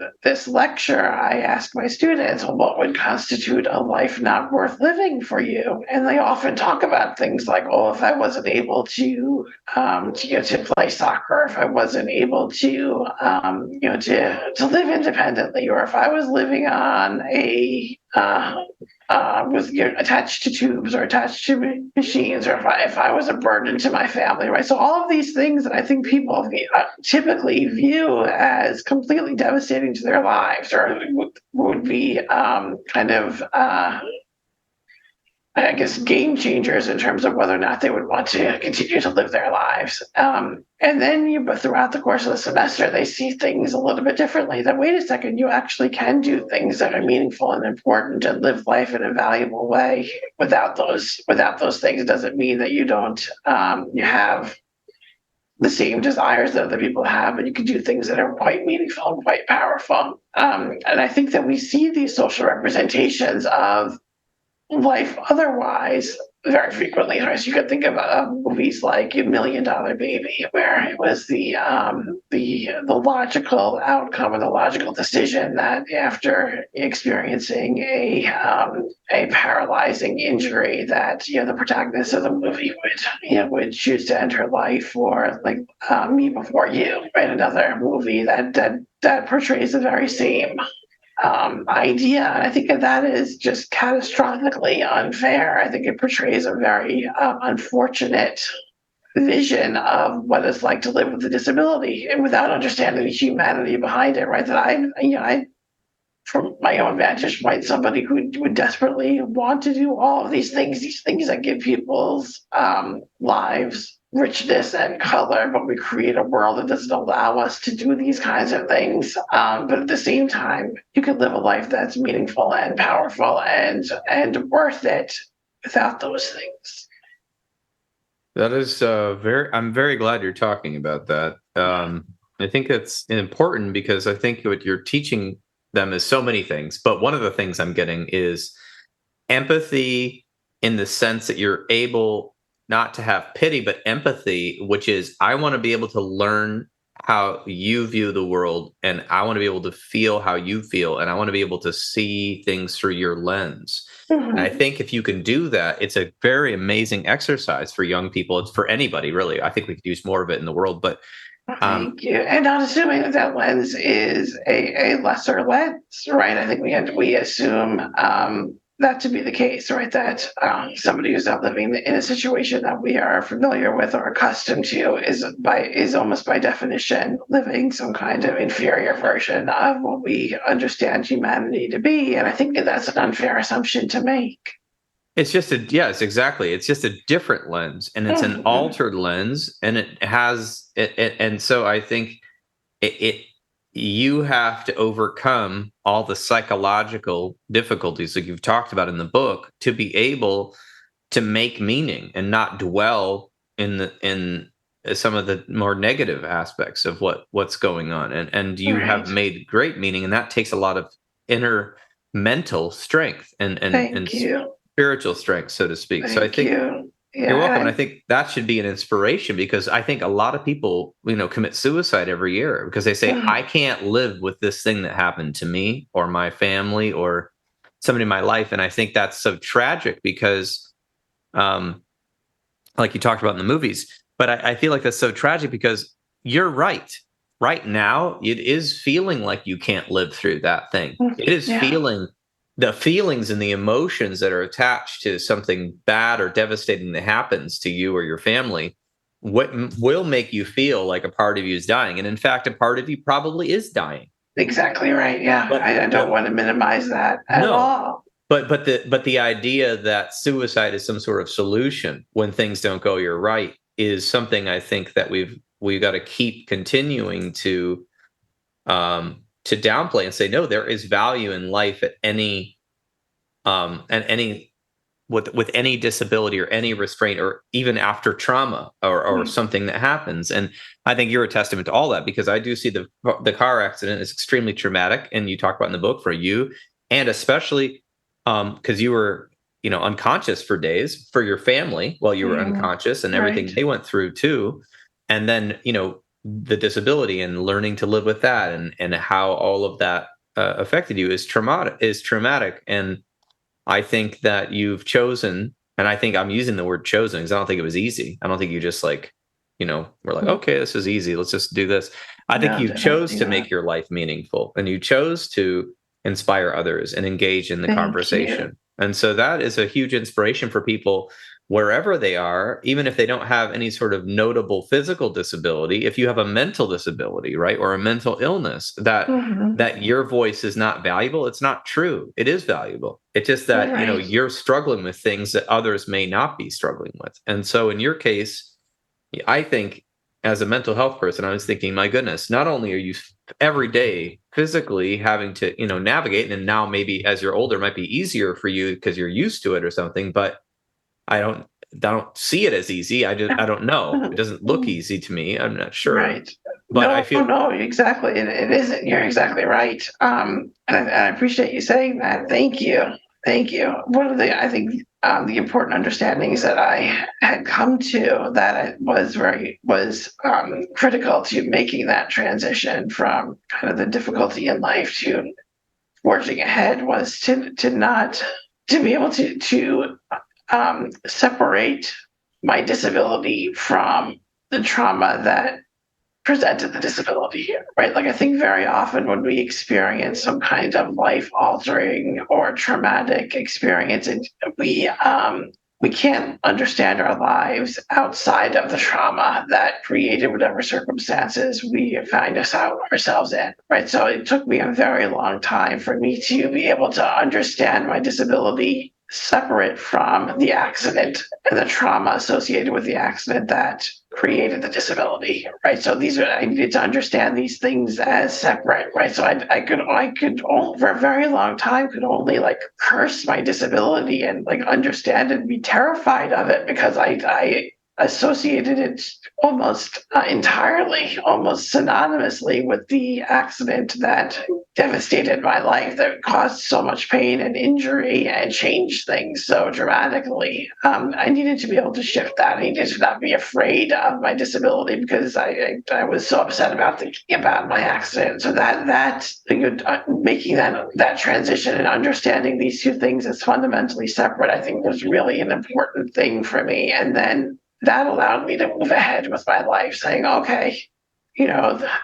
lecture, I ask my students, well, what would constitute a life not worth living for you? And they often talk about things like, oh, if I wasn't able to play soccer, if I wasn't able to live independently, or if I was living on a was attached to tubes or attached to machines, or if I was a burden to my family, right? So all of these things that I think people typically view as completely devastating to their lives, or would be kind of I guess, game changers in terms of whether or not they would want to continue to live their lives. And then but throughout the course of the semester, they see things a little bit differently. That, wait a second, you actually can do things that are meaningful and important and live life in a valuable way without those things. It doesn't mean that you don't you have the same desires that other people have, and you can do things that are quite meaningful and quite powerful. And I think that we see these social representations of life otherwise very frequently. Right? So you could think of movies like $1 Million Baby, where it was the logical outcome and the logical decision that after experiencing a paralyzing injury, that the protagonist of the movie would choose to end her life, or like Me Before You, right? Another movie that portrays the very same idea. And I think that is just catastrophically unfair. I think it portrays a very unfortunate vision of what it's like to live with a disability, and without understanding the humanity behind it, right? That I from my own vantage point, somebody who would desperately want to do all of these things that give people's lives richness and color, but we create a world that doesn't allow us to do these kinds of things. But at the same time, you can live a life that's meaningful and powerful and worth it without those things. That is I'm very glad you're talking about that. I think it's important because I think what you're teaching them is so many things, but one of the things I'm getting is empathy, in the sense that you're able not to have pity, but empathy, which is, I want to be able to learn how you view the world, and I want to be able to feel how you feel, and I want to be able to see things through your lens. Mm-hmm. And I think if you can do that, it's a very amazing exercise for young people. It's for anybody, really. I think we could use more of it in the world, but thank you. And not assuming that lens is a lesser lens, right? I think we assume that to be the case, right? That somebody who's not living in a situation that we are familiar with or accustomed to is almost by definition living some kind of inferior version of what we understand humanity to be. And I think that's an unfair assumption to make. It's just yes, exactly. It's just a different lens, and it's an altered lens, and it has it. And so I think you have to overcome all the psychological difficulties that you've talked about in the book to be able to make meaning and not dwell in some of the more negative aspects of what's going on. And you have made great meaning, and that takes a lot of inner mental strength and spiritual strength, so to speak. So I think you're welcome. And I think that should be an inspiration, because I think a lot of people, commit suicide every year because they say, I can't live with this thing that happened to me or my family or somebody in my life. And I think that's so tragic because, like you talked about in the movies, but I feel like that's so tragic because you're right. Right now, it is feeling like you can't live through that thing. It is feeling the feelings and the emotions that are attached to something bad or devastating that happens to you or your family. What will make you feel like a part of you is dying. And in fact, a part of you probably is dying. Exactly right. Yeah. But I don't want to minimize that at all. But the idea that suicide is some sort of solution when things don't go your right is something I think that we've got to keep continuing to downplay and say, no, there is value in life at any with any disability or any restraint, or even after trauma or something that happens. And I think you're a testament to all that, because I do see the car accident is extremely traumatic, and you talk about in the book for you, and especially because you were unconscious for days, for your family while you were unconscious, and everything they went through too, and then the disability and learning to live with that, and how all of that affected you is traumatic. And I think that you've chosen, and I think I'm using the word chosen because I don't think it was easy. I don't think you just we're like, okay, this is easy, let's just do this. I think you chose to make your life meaningful, and you chose to inspire others and engage in the Thank conversation. you. And so that is a huge inspiration for people wherever they are, even if they don't have any sort of notable physical disability. If you have a mental disability, right, or a mental illness, that your voice is not valuable, it's not true. It is valuable. It's just that, Right. you're struggling with things that others may not be struggling with. And so in your case, I think as a mental health person, I was thinking, my goodness, not only are you every day physically having to, navigate, and now maybe as you're older, it might be easier for you because you're used to it or something, but I don't see it as easy. I don't know. It doesn't look easy to me. I'm not sure, Right. but I No, feel no, exactly. It isn't. You're exactly right. And I appreciate you saying that. Thank you. Thank you. One of I think, the important understandings that I had come to that was critical to making that transition from kind of the difficulty in life to forging ahead was to be able to separate my disability from the trauma that presented the disability, right? Like I think very often when we experience some kind of life altering or traumatic experience, and we can't understand our lives outside of the trauma that created whatever circumstances we find ourselves in, right? So it took me a very long time for me to be able to understand my disability separate from the accident and the trauma associated with the accident that created the disability, right? So I needed to understand these things as separate, right? So I could only, for a very long time, could only like curse my disability and like understand and be terrified of it because I associated it almost entirely, almost synonymously with the accident that devastated my life, that caused so much pain and injury and changed things so dramatically. I needed to be able to shift that. I needed to not be afraid of my disability because I was so upset about thinking about my accident. So making that transition and understanding these two things as fundamentally separate, I think was really an important thing for me. And then that allowed me to move ahead with my life, saying, okay,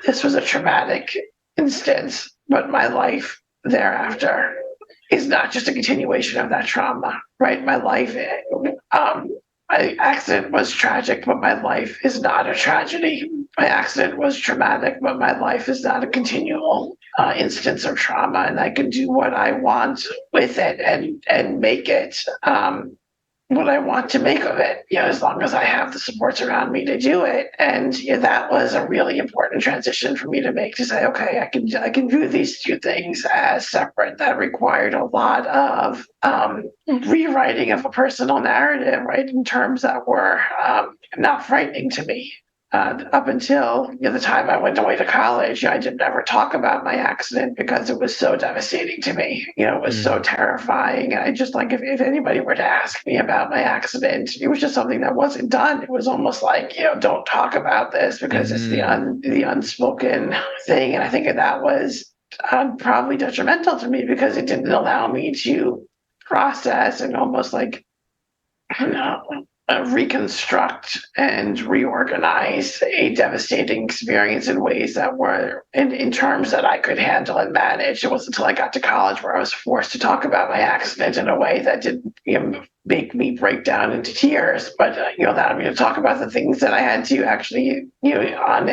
this was a traumatic instance, but my life thereafter is not just a continuation of that trauma, right? My accident was tragic, but my life is not a tragedy. My accident was traumatic, but my life is not a continual instance of trauma, and I can do what I want with it and make it what I want to make of it, as long as I have the supports around me to do it. And that was a really important transition for me to make, to say, okay, I can view these two things as separate. That required a lot of rewriting of a personal narrative, right, in terms that were not frightening to me. Up until the time I went away to college, I didn't ever talk about my accident because it was so devastating to me. It was so terrifying. And I just like, if anybody were to ask me about my accident, it was just something that wasn't done. It was almost like, don't talk about this because it's the unspoken thing. And I think that was probably detrimental to me because it didn't allow me to process and almost like, reconstruct and reorganize a devastating experience in ways that were in terms that I could handle and manage. It wasn't until I got to college where I was forced to talk about my accident in a way that didn't make me break down into tears, but allowed me to talk about the things that I had to actually on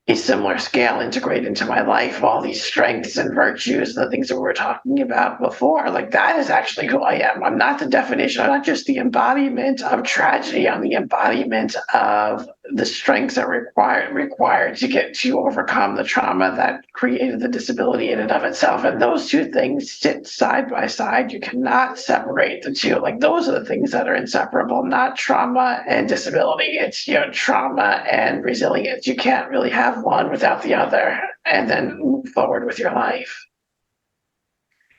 a similar scale integrate into my life, all these strengths and virtues, the things that we were talking about before. Like, that is actually who I am. I'm not the definition. I'm not just the embodiment of tragedy. I'm the embodiment of the strengths that required to overcome the trauma that created the disability in and of itself. And those two things sit side by side. You cannot separate the two. Like, those are the things that are inseparable, not trauma and disability. It's trauma and resilience. You can't really have one without the other and then move forward with your life.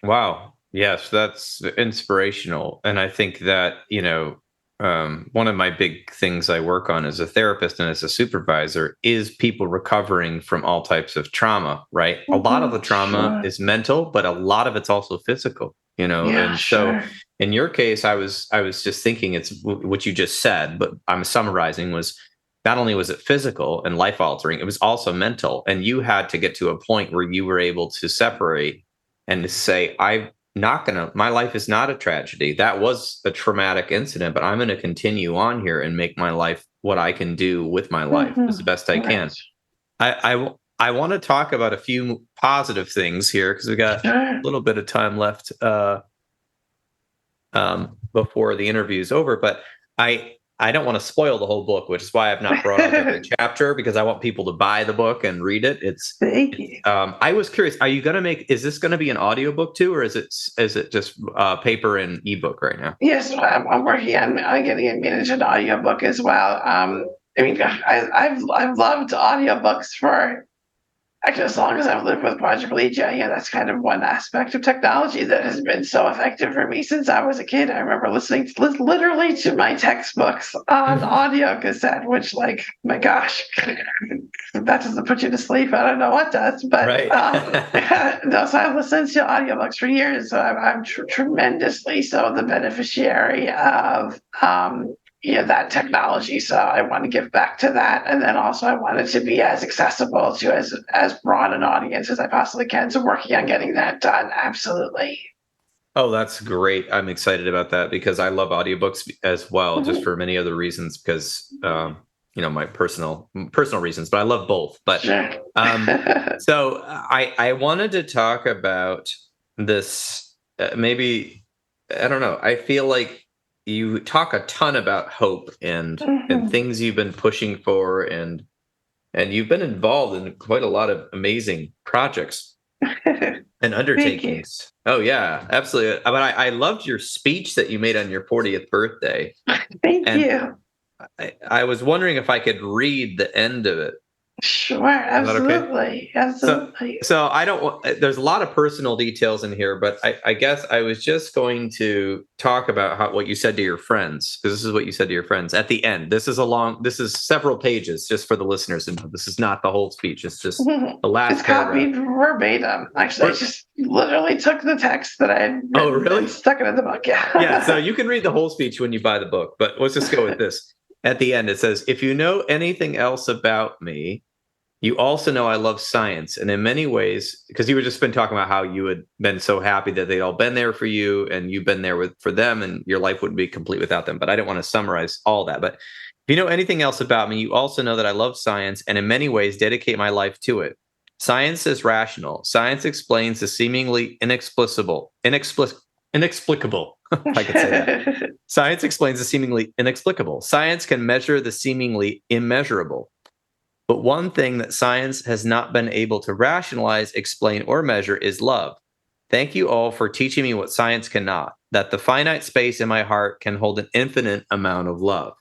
Wow. Yes, that's inspirational. And I think that, one of my big things I work on as a therapist and as a supervisor is people recovering from all types of trauma, right? A lot of the trauma is mental, but a lot of it's also physical, and so in your case, I was just thinking, it's what you just said, but I'm summarizing, was not only was it physical and life altering, it was also mental. And you had to get to a point where you were able to separate and to say, my life is not a tragedy. That was a traumatic incident, but I'm going to continue on here and make my life what I can do with my life as the best I can. I want to talk about a few positive things here because we got a little bit of time left before the interview is over, but I don't want to spoil the whole book, which is why I've not brought up every chapter, because I want people to buy the book and read it. Thank you. I was curious, is this going to be an audiobook too, or is it just paper and ebook right now? Yes, I'm working on getting it made into an audiobook as well. I mean, I've loved audiobooks for actually as long as I've lived with quadriplegia. Yeah, that's kind of one aspect of technology that has been so effective for me since I was a kid. I remember listening literally to my textbooks on audio cassette, which, like, my gosh, that doesn't put you to sleep. I don't know what does, but right. no, so I've listened to audiobooks for years. So I'm tremendously so the beneficiary of that technology. So I want to give back to that. And then also I want it to be as accessible to as broad an audience as I possibly can. So working on getting that done. Absolutely. Oh, that's great. I'm excited about that because I love audiobooks as well, just for many other reasons, because, my personal reasons, but I love both. But sure. so I wanted to talk about this. Maybe, I don't know. I feel like you talk a ton about hope and things you've been pushing for, and you've been involved in quite a lot of amazing projects and undertakings. Oh yeah, absolutely. But I loved your speech that you made on your 40th birthday. Thank you. I was wondering if I could read the end of it. Sure, absolutely, okay? Absolutely. So I don't want. There's a lot of personal details in here, but I guess I was just going to talk about what you said to your friends, because this is what you said to your friends at the end. This is several pages, just for the listeners, and this is not the whole speech. It's just the last. It's copied verbatim. Actually, I just literally took the text that I had written and stuck it in the book. Yeah. Yeah. So you can read the whole speech when you buy the book, but let's just go with this. At the end, it says, "If you know anything else about me, you also know I love science. And in many ways," because you were just been talking about how you had been so happy that they'd all been there for you and you've been there for them, and your life wouldn't be complete without them. But I didn't want to summarize all that. But if you know anything else about me, you also know that I love science and in many ways dedicate my life to it. Science is rational. Science explains the seemingly inexplicable. I could say that. Science explains the seemingly inexplicable. Science can measure the seemingly immeasurable. But one thing that science has not been able to rationalize, explain, or measure is love. Thank you all for teaching me what science cannot, that the finite space in my heart can hold an infinite amount of love.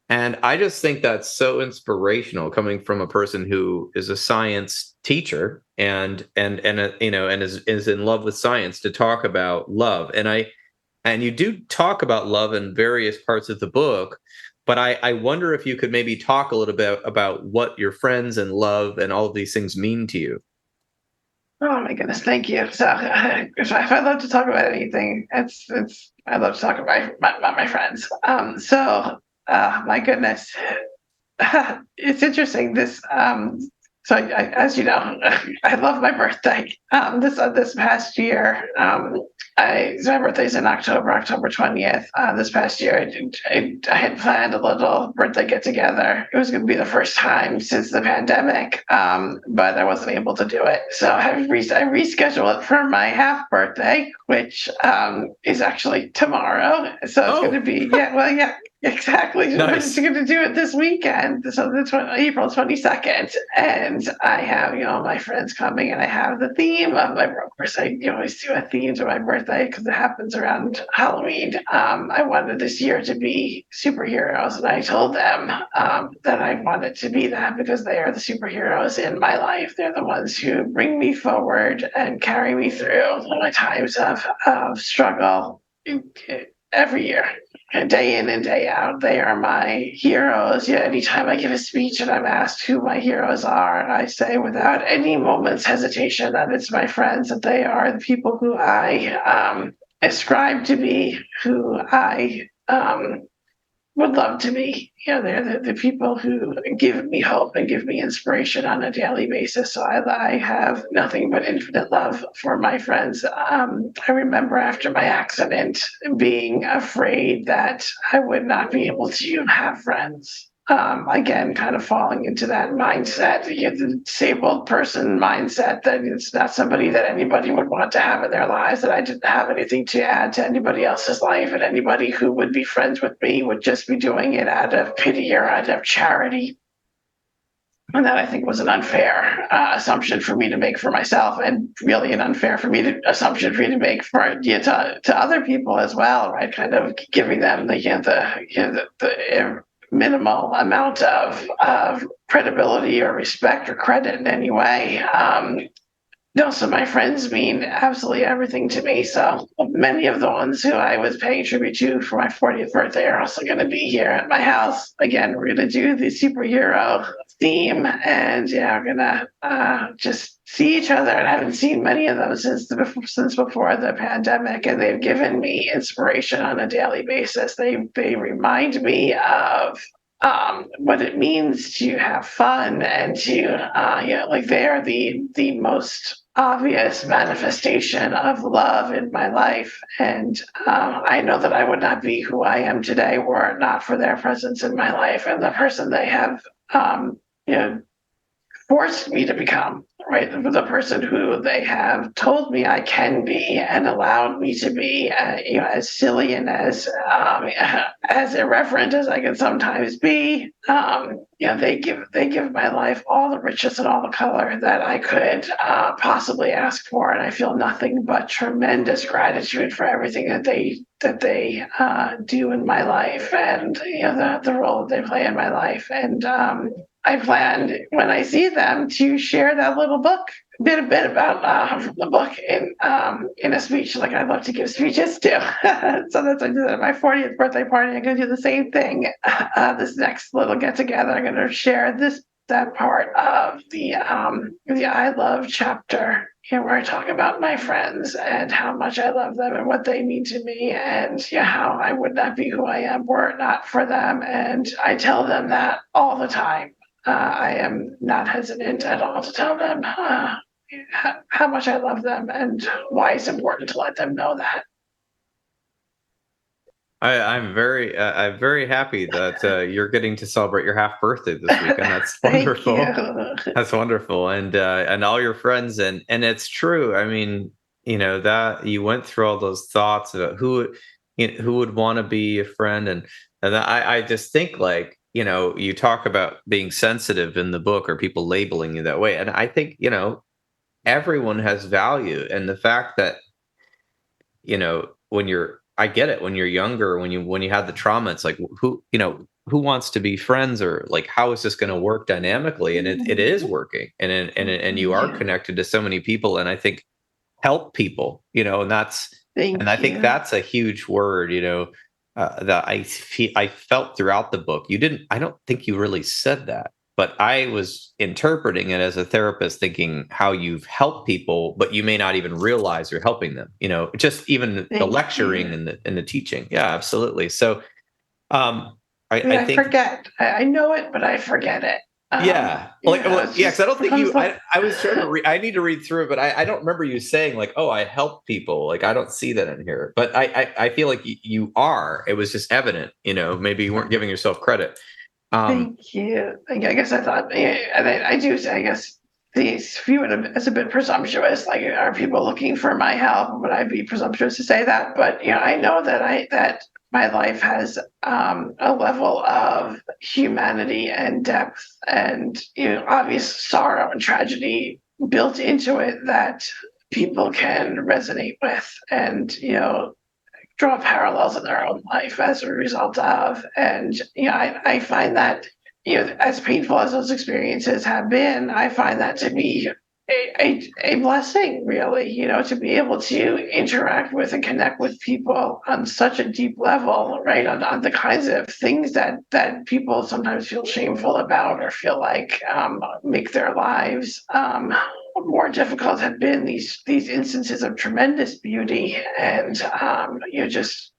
And I just think that's so inspirational, coming from a person who is a science teacher and is in love with science, to talk about love. And you do talk about love in various parts of the book, but I wonder if you could maybe talk a little bit about what your friends and love and all of these things mean to you. Oh my goodness, thank you. So if I love to talk about anything, I love to talk about my friends. My goodness, it's interesting. This so as you know, I love my birthday. This past year, my birthday's in October 20th. This past year, I had planned a little birthday get together. It was going to be the first time since the pandemic, but I wasn't able to do it. So I rescheduled it for my half birthday, which is actually tomorrow. So it's going to be exactly. Nice. I'm going to do it this weekend, so April 22nd, and I have my friends coming, and I have the theme of my. Of course, I always do a theme to my birthday because it happens around Halloween. I wanted this year to be superheroes, and I told them that I wanted to be that because they are the superheroes in my life. They're the ones who bring me forward and carry me through my times of struggle every year. Day in and day out, they are my heroes. Yeah, anytime I give a speech and I'm asked who my heroes are, I say without any moment's hesitation that it's my friends, that they are the people who I ascribe to be, who I would love to be. They're the people who give me hope and give me inspiration on a daily basis. So I have nothing but infinite love for my friends. I remember after my accident being afraid that I would not be able to have friends. Again, kind of falling into that mindset, the disabled person mindset, that it's not somebody that anybody would want to have in their lives, that I didn't have anything to add to anybody else's life, and anybody who would be friends with me would just be doing it out of pity or out of charity. And that, I think, was an unfair assumption for me to make for myself, and really an unfair assumption for me to make for to other people as well, right? Kind of giving them the minimal amount of credibility or respect or credit in any way. No, so my friends mean absolutely everything to me. So many of the ones who I was paying tribute to for my 40th birthday are also going to be here at my house. Again, we're going to do the superhero theme, and we're going to just see each other. And I haven't seen many of them since before the pandemic, and they've given me inspiration on a daily basis. They remind me of what it means to have fun and to, like, they are the most obvious manifestation of love in my life. And I know that I would not be who I am today were it not for their presence in my life and the person they have, forced me to become, right? The person who they have told me I can be and allowed me to be, as silly and as irreverent as I can sometimes be. They give my life all the richness and all the color that I could possibly ask for, and I feel nothing but tremendous gratitude for everything that they do in my life, and the role that they play in my life. And I plan, when I see them, to share that little book, a bit about from the book in a speech, like I love to give speeches to. So that's what I did at my 40th birthday party. I'm going to do the same thing. This next little get together, I'm going to share that part of the I Love chapter, where I talk about my friends and how much I love them and what they mean to me, and how I would not be who I am were it not for them. And I tell them that all the time. I am not hesitant at all to tell them how much I love them and why it's important to let them know that. I'm very happy that you're getting to celebrate your half birthday this weekend. That's wonderful. That's wonderful, and all your friends, and it's true. I mean, that you went through all those thoughts about who would want to be a friend, and I just think, like, you talk about being sensitive in the book, or people labeling you that way. And I think, everyone has value. And the fact that, I get it, when you're younger, when you had the trauma, it's like, who wants to be friends, or like, how is this going to work dynamically? And it is working. And you are connected to so many people. And I think help people, and I think that's a huge word, that I felt throughout the book. I don't think you really said that, but I was interpreting it as a therapist, thinking how you've helped people, but you may not even realize you're helping them, just even the lecturing and the teaching. Yeah, absolutely. So, I think, forget, I know it, but I forget it. Because I don't think I was trying to read. I need to read through it, but I don't remember you saying, like, "Oh, I help people." Like, I don't see that in here, but I feel like you are. It was just evident, maybe you weren't giving yourself credit. Thank you. I guess I thought, and I do say, I guess these view it as a bit presumptuous. Like, are people looking for my help? Would I be presumptuous to say that? But I know that my life has a level of humanity and depth and obvious sorrow and tragedy built into it that people can resonate with and draw parallels in their own life as a result of. And I find that as painful as those experiences have been, I find that to be a blessing, really, to be able to interact with and connect with people on such a deep level, right, on the kinds of things that people sometimes feel shameful about or feel like make their lives more difficult. Have been these instances of tremendous beauty and just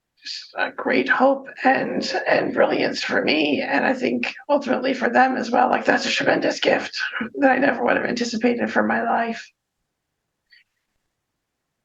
great hope and brilliance for me, and I think ultimately for them as well. Like that's a tremendous gift that I never would have anticipated for my life.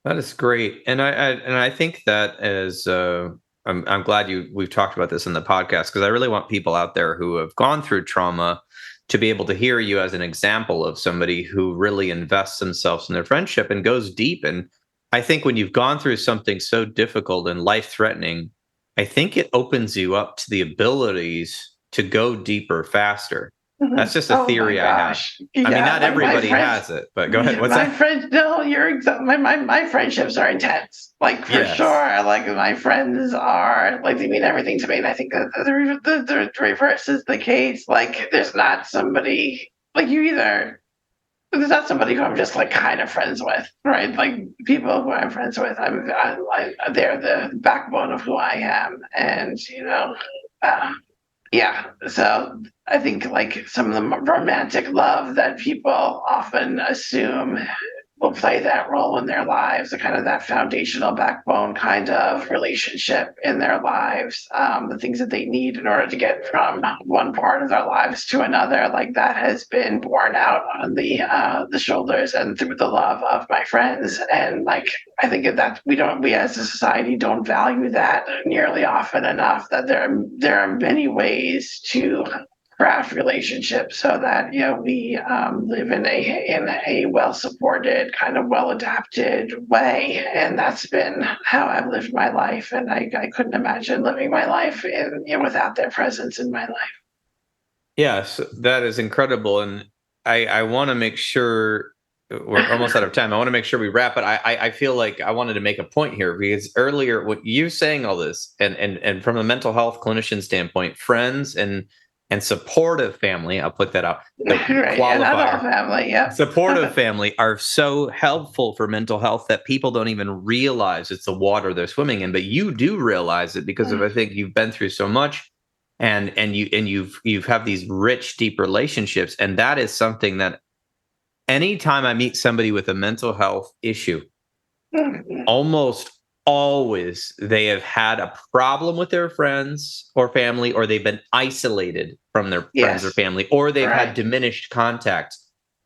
That is great, and I think that as I'm glad we've talked about this in the podcast, because I really want people out there who have gone through trauma to be able to hear you as an example of somebody who really invests themselves in their friendship and goes deep. And I think when you've gone through something so difficult and life-threatening, I think it opens you up to the abilities to go deeper faster. That's just a theory I have. Yeah, I mean, not like everybody has it, but go ahead. What's my that? friends, no, my friendships are intense. Like for Yes. sure. Like my friends are like they mean everything to me. And I think that the reverse is the case. Like there's not somebody like you either. There's not somebody who I'm just like kind of friends with, right? Like people who I'm friends with, they're the backbone of who I am, and uh, yeah. So I think like some of the romantic love that people often assume will play that role in their lives, the kind of that foundational backbone kind of relationship in their lives, the things that they need in order to get from one part of their lives to another, like that has been borne out on the shoulders and through the love of my friends. And like I think that we as a society don't value that nearly often enough, that there are many ways to craft relationships so that we live in a well supported, kind of well adapted way, and that's been how I've lived my life. And I couldn't imagine living my life without their presence in my life. Yes, that is incredible, and I want to make sure we're almost out of time. I want to make sure we wrap it. I feel like I wanted to make a point here because earlier, what you saying all this, and from a mental health clinician standpoint, friends and supportive family, I'll put that out. The Right, yeah, not all family, yeah. supportive family are so helpful for mental health that people don't even realize it's the water they're swimming in. But you do realize it because of I think you've been through so much, and you've have these rich, deep relationships, and that is something that anytime I meet somebody with a mental health issue, almost always they have had a problem with their friends or family, or they've been isolated from their friends or family, or they've had diminished contact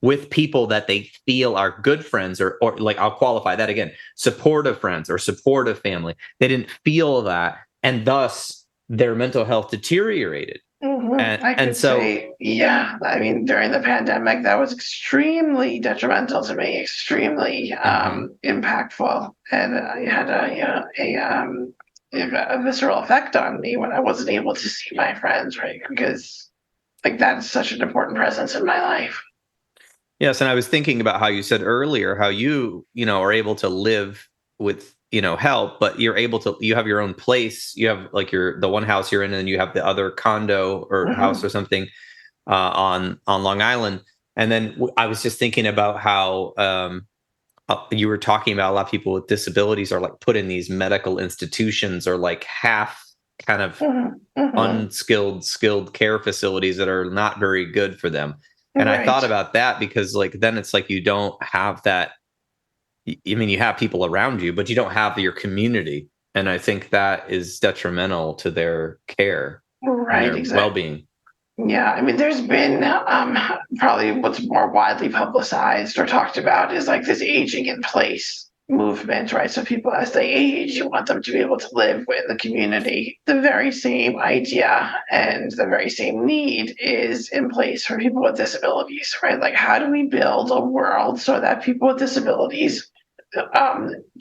with people that they feel are good friends, or like I'll qualify that again, supportive friends or supportive family. They didn't feel that, and thus their mental health deteriorated. I could say, yeah. I mean, during the pandemic, that was extremely detrimental to me, extremely impactful, and it had a visceral effect on me when I wasn't able to see my friends, right? Because like that's such an important presence in my life. Yes, and I was thinking about how you said earlier how you are able to live with help, but you have your own place. You have like the one house you're in, and then you have the other condo or house or something on Long Island. And then I was just thinking about how you were talking about a lot of people with disabilities are like put in these medical institutions or like half kind of skilled care facilities that are not very good for them. And I thought about that because like then it's like you don't have that. I mean, you have people around you, but you don't have your community. And I think that is detrimental to their care and their well-being. Yeah, I mean, there's been probably what's more widely publicized or talked about is like this aging in place movement, right? So people, as they age, you want them to be able to live with the community. The very same idea and the very same need is in place for people with disabilities, right? Like, how do we build a world so that people with disabilities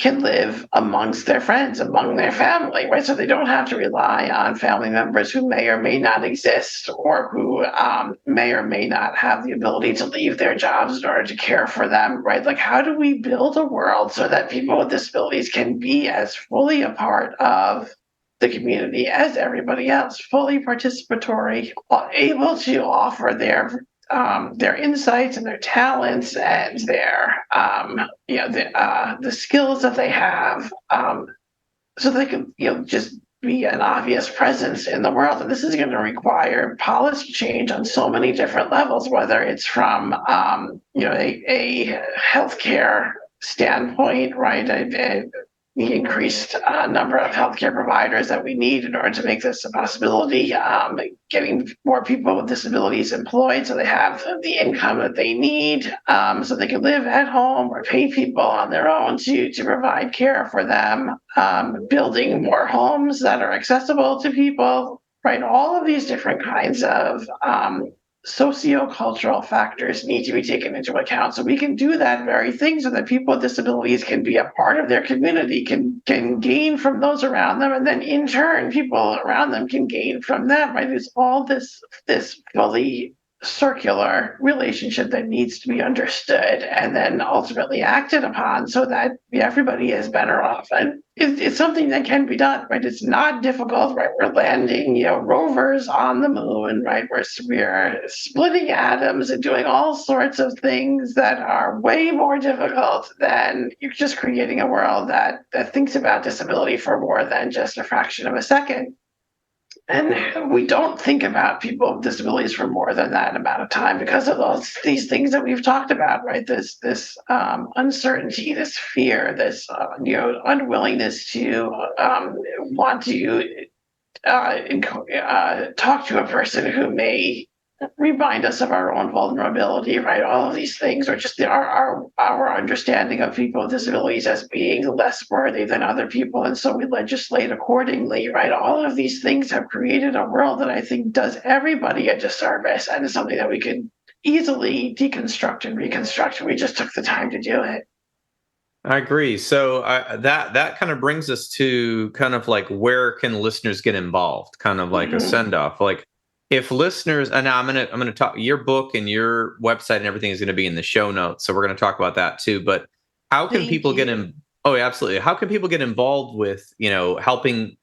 can live amongst their friends, among their family, right? So they don't have to rely on family members who may or may not exist, or who may or may not have the ability to leave their jobs in order to care for them, right? Like, how do we build a world so that people with disabilities can be as fully a part of the community as everybody else, fully participatory, able to offer their insights and their talents and their the skills that they have, so they can just be an obvious presence in the world. And this is going to require policy change on so many different levels, whether it's from a healthcare standpoint, right? the increased number of healthcare providers that we need in order to make this a possibility, getting more people with disabilities employed so they have the income that they need, so they can live at home or pay people on their own to provide care for them, building more homes that are accessible to people, right? All of these different kinds of sociocultural factors need to be taken into account so we can do that very thing so that people with disabilities can be a part of their community, can gain from those around them, and then in turn people around them can gain from them, right? There's all this fully circular relationship that needs to be understood and then ultimately acted upon so that everybody is better off. And it's something that can be done, right? It's not difficult, right? We're landing, rovers on the moon, right? We're splitting atoms and doing all sorts of things that are way more difficult than you're just creating a world that thinks about disability for more than just a fraction of a second. And we don't think about people with disabilities for more than that amount of time because of these things that we've talked about, right? This uncertainty, this fear, this unwillingness to want to talk to a person who may remind us of our own vulnerability, right? All of these things are just our understanding of people with disabilities as being less worthy than other people. And so we legislate accordingly, right? All of these things have created a world that I think does everybody a disservice and is something that we could easily deconstruct and reconstruct. We just took the time to do it. I agree. So that kind of brings us to kind of like, where can listeners get involved? Kind of like a send off, like, if listeners, and now I'm gonna talk, your book and your website and everything is going to be in the show notes, so we're going to talk about that too. But how can people get in? Oh, yeah, absolutely. How can people get involved with helping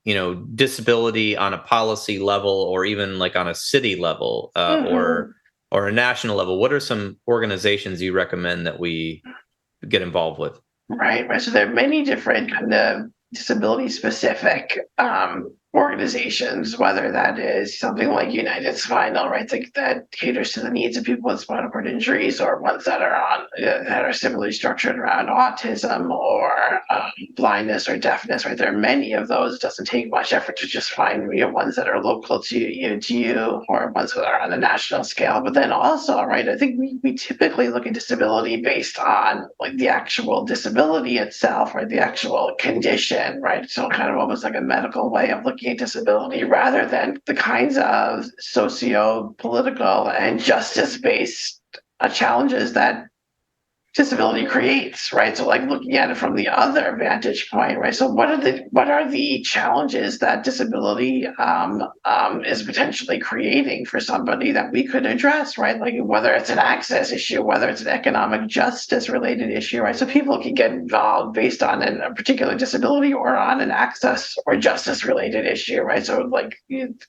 disability on a policy level, or even like on a city level, or a national level? What are some organizations you recommend that we get involved with? Right. So there are many different kind of disability specific organizations, whether that is something like United Spinal, right, that caters to the needs of people with spinal cord injuries, or ones that are similarly structured around autism or blindness or deafness, right? There are many of those. It doesn't take much effort to just find ones that are local to you, or ones that are on a national scale. But then also, right, I think we typically look at disability based on like the actual disability itself, right, the actual condition, right? So kind of almost like a medical way of looking at disability, rather than the kinds of socio-political and justice-based challenges that disability creates, right? So like looking at it from the other vantage point, right? So what are the challenges that disability is potentially creating for somebody that we could address, right? Like whether it's an access issue, whether it's an economic justice related issue, right? So people can get involved based on a particular disability or on an access or justice related issue, right? So like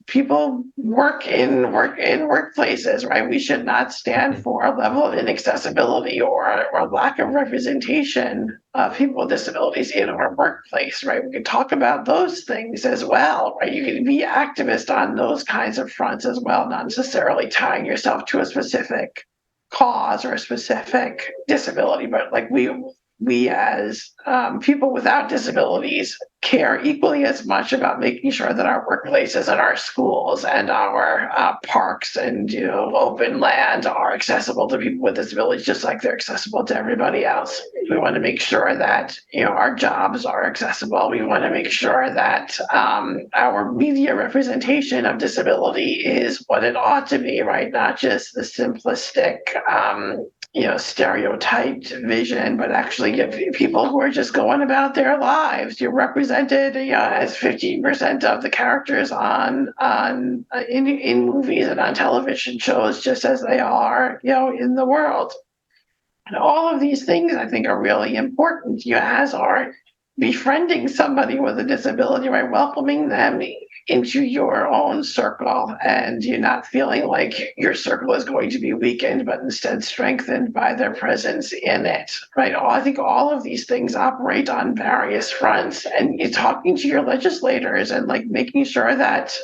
people work in workplaces, right? We should not stand for a level of inaccessibility or lack of representation of people with disabilities in our workplace, right? We can talk about those things as well, right? You can be activist on those kinds of fronts as well, not necessarily tying yourself to a specific cause or a specific disability, but like we as people without disabilities care equally as much about making sure that our workplaces and our schools and our parks and open land are accessible to people with disabilities, just like they're accessible to everybody else. We want to make sure that our jobs are accessible. We want to make sure that our media representation of disability is what it ought to be, right? Not just the simplistic stereotyped vision, but actually give people who are just going about their lives. You're represented as 15% of the characters in movies and on television shows, just as they are, in the world. And all of these things I think are really important, as are befriending somebody with a disability, right? Welcoming them into your own circle, and you're not feeling like your circle is going to be weakened, but instead strengthened by their presence in it, right? I think all of these things operate on various fronts, and you're talking to your legislators and like making sure that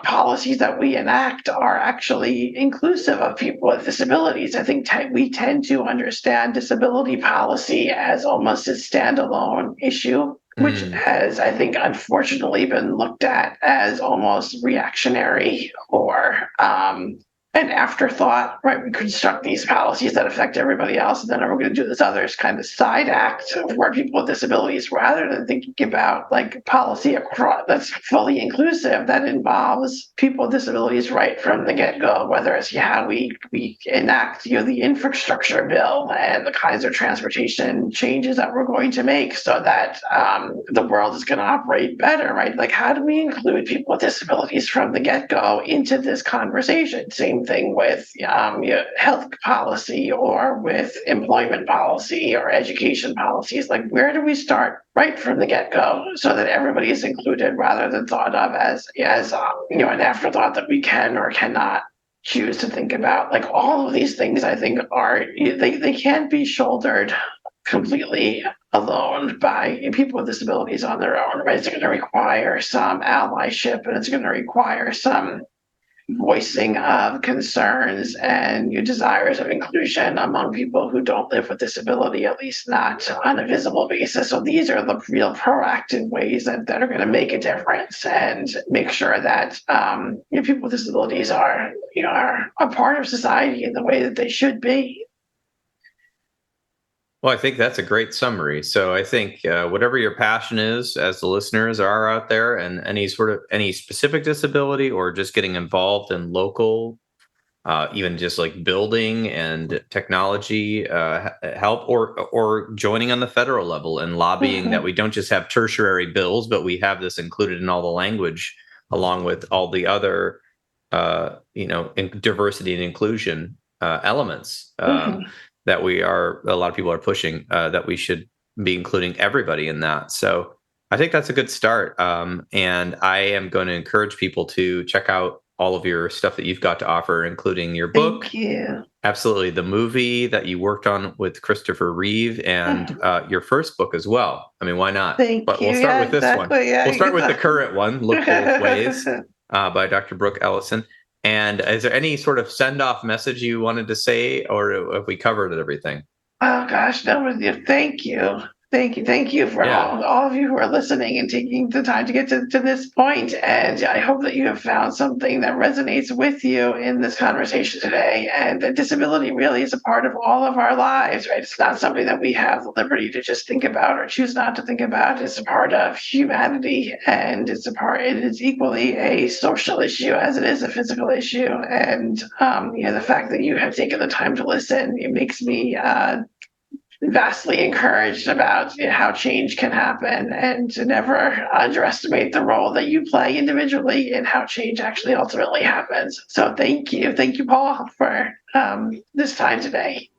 policies that we enact are actually inclusive of people with disabilities. I think we tend to understand disability policy as almost a standalone issue which has, I think, unfortunately been looked at as almost reactionary or an afterthought, right? We construct these policies that affect everybody else, and then we're going to do this other kind of side act for people with disabilities, rather than thinking about like policy across that's fully inclusive that involves people with disabilities right from the get-go. Whether it's how we enact the infrastructure bill and the kinds of transportation changes that we're going to make so that the world is going to operate better, right? Like, how do we include people with disabilities from the get-go into this conversation? Same thing with health policy or with employment policy or education policies. Like, where do we start right from the get-go so that everybody is included rather than thought of as an afterthought that we can or cannot choose to think about? Like, all of these things, I think, they can't be shouldered completely alone by people with disabilities on their own, right? It's going to require some allyship, and it's going to require some voicing of concerns and your desires of inclusion among people who don't live with disability, at least not on a visible basis. So these are the real proactive ways that are going to make a difference and make sure that people with disabilities are a part of society in the way that they should be. Well, I think that's a great summary. So I think whatever your passion is, as the listeners are out there, and any specific disability or just getting involved in local, even just like building and technology help, or joining on the federal level and lobbying that we don't just have tertiary bills, but we have this included in all the language, along with all the other, diversity and inclusion elements. That a lot of people are pushing, that we should be including everybody in that. So I think that's a good start. And I am going to encourage people to check out all of your stuff that you've got to offer, including your book. Thank you. Absolutely. The movie that you worked on with Christopher Reeve, and your first book as well. I mean, why not? But we'll start with this one. Yeah, we'll start with the current one, Look Both Ways, by Dr. Brooke Ellison. And is there any sort of send-off message you wanted to say, or have we covered everything? Oh, gosh, no, thank you. Thank you for all of you who are listening and taking the time to get to this point. And I hope that you have found something that resonates with you in this conversation today. And that disability really is a part of all of our lives, right? It's not something that we have the liberty to just think about or choose not to think about. It's a part of humanity, and it is equally a social issue as it is a physical issue. And the fact that you have taken the time to listen, it makes me vastly encouraged about how change can happen, and to never underestimate the role that you play individually in how change actually ultimately happens. So thank you, Paul, for this time today.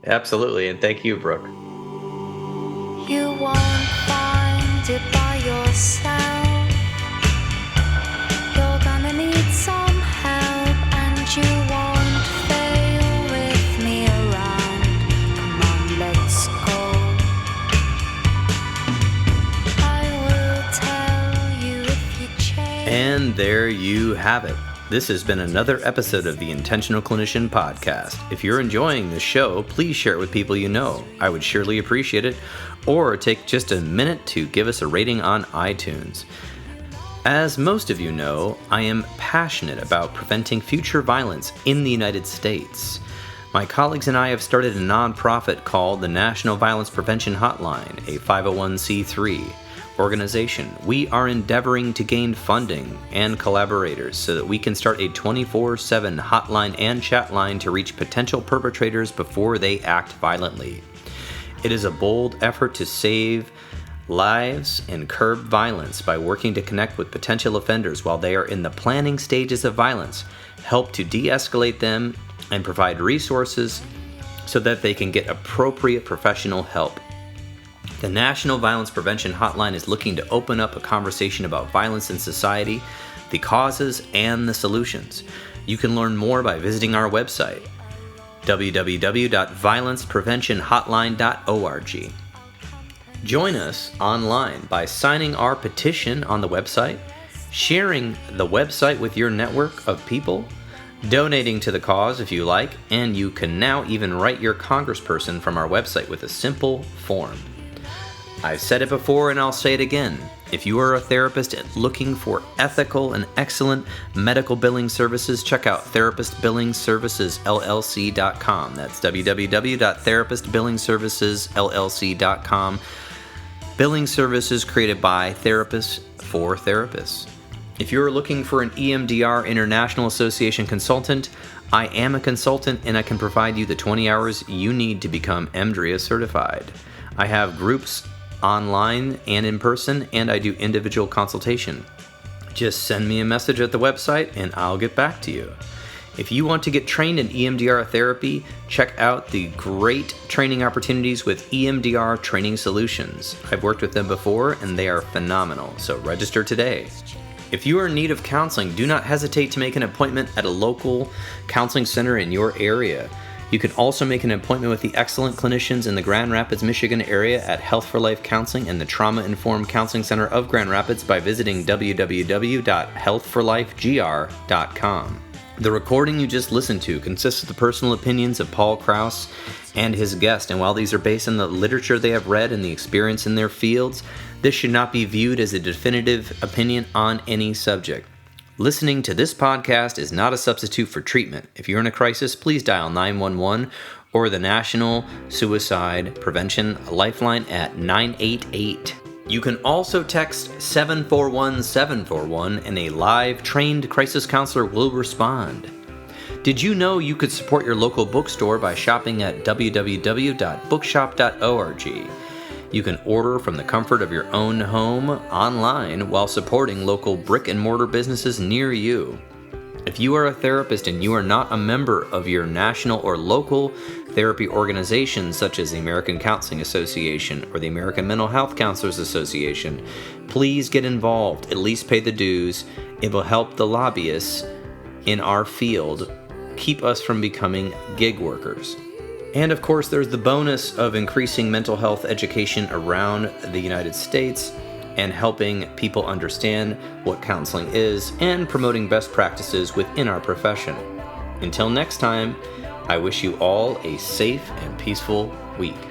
Absolutely, and thank you, Brooke. You won't find it by yourself. You're gonna need some help, and you won't fail with me around. Come on, let's go. I will tell you if you change. And there you have it. This has been another episode of the Intentional Clinician Podcast. If you're enjoying this show, please share it with people you know. I would surely appreciate it. Or take just a minute to give us a rating on iTunes. As most of you know, I am passionate about preventing future violence in the United States. My colleagues and I have started a nonprofit called the National Violence Prevention Hotline, a 501c3 organization. We are endeavoring to gain funding and collaborators so that we can start a 24/7 hotline and chat line to reach potential perpetrators before they act violently. It is a bold effort to save lives and curb violence by working to connect with potential offenders while they are in the planning stages of violence, help to de-escalate them, and provide resources so that they can get appropriate professional help. The National Violence Prevention Hotline is looking to open up a conversation about violence in society, the causes, and the solutions. You can learn more by visiting our website, www.violencepreventionhotline.org. Join us online by signing our petition on the website, sharing the website with your network of people, donating to the cause if you like, and you can now even write your congressperson from our website with a simple form. I've said it before and I'll say it again. If you are a therapist looking for ethical and excellent medical billing services, check out therapistbillingservicesllc.com. That's www.therapistbillingservicesllc.com. Billing services created by therapists for therapists. If you're looking for an EMDR International Association consultant, I am a consultant and I can provide you the 20 hours you need to become EMDRIA certified. I have groups online and in person, and I do individual consultation. Just send me a message at the website and I'll get back to you. If you want to get trained in EMDR therapy, check out the great training opportunities with EMDR Training Solutions. I've worked with them before and they are phenomenal, so register today. If you are in need of counseling, do not hesitate to make an appointment at a local counseling center in your area. You can also make an appointment with the excellent clinicians in the Grand Rapids, Michigan area at Health for Life Counseling and the Trauma Informed Counseling Center of Grand Rapids by visiting www.healthforlifegr.com. The recording you just listened to consists of the personal opinions of Paul Krauss and his guest, and while these are based on the literature they have read and the experience in their fields, this should not be viewed as a definitive opinion on any subject. Listening to this podcast is not a substitute for treatment. If you're in a crisis, please dial 911 or the National Suicide Prevention Lifeline at 988. You can also text 741-741 and a live trained crisis counselor will respond. Did you know you could support your local bookstore by shopping at www.bookshop.org? You can order from the comfort of your own home online while supporting local brick and mortar businesses near you. If you are a therapist and you are not a member of your national or local therapy organizations such as the American Counseling Association or the American Mental Health Counselors Association, please get involved, at least pay the dues. It will help the lobbyists in our field keep us from becoming gig workers. And of course, there's the bonus of increasing mental health education around the United States and helping people understand what counseling is and promoting best practices within our profession. Until next time, I wish you all a safe and peaceful week.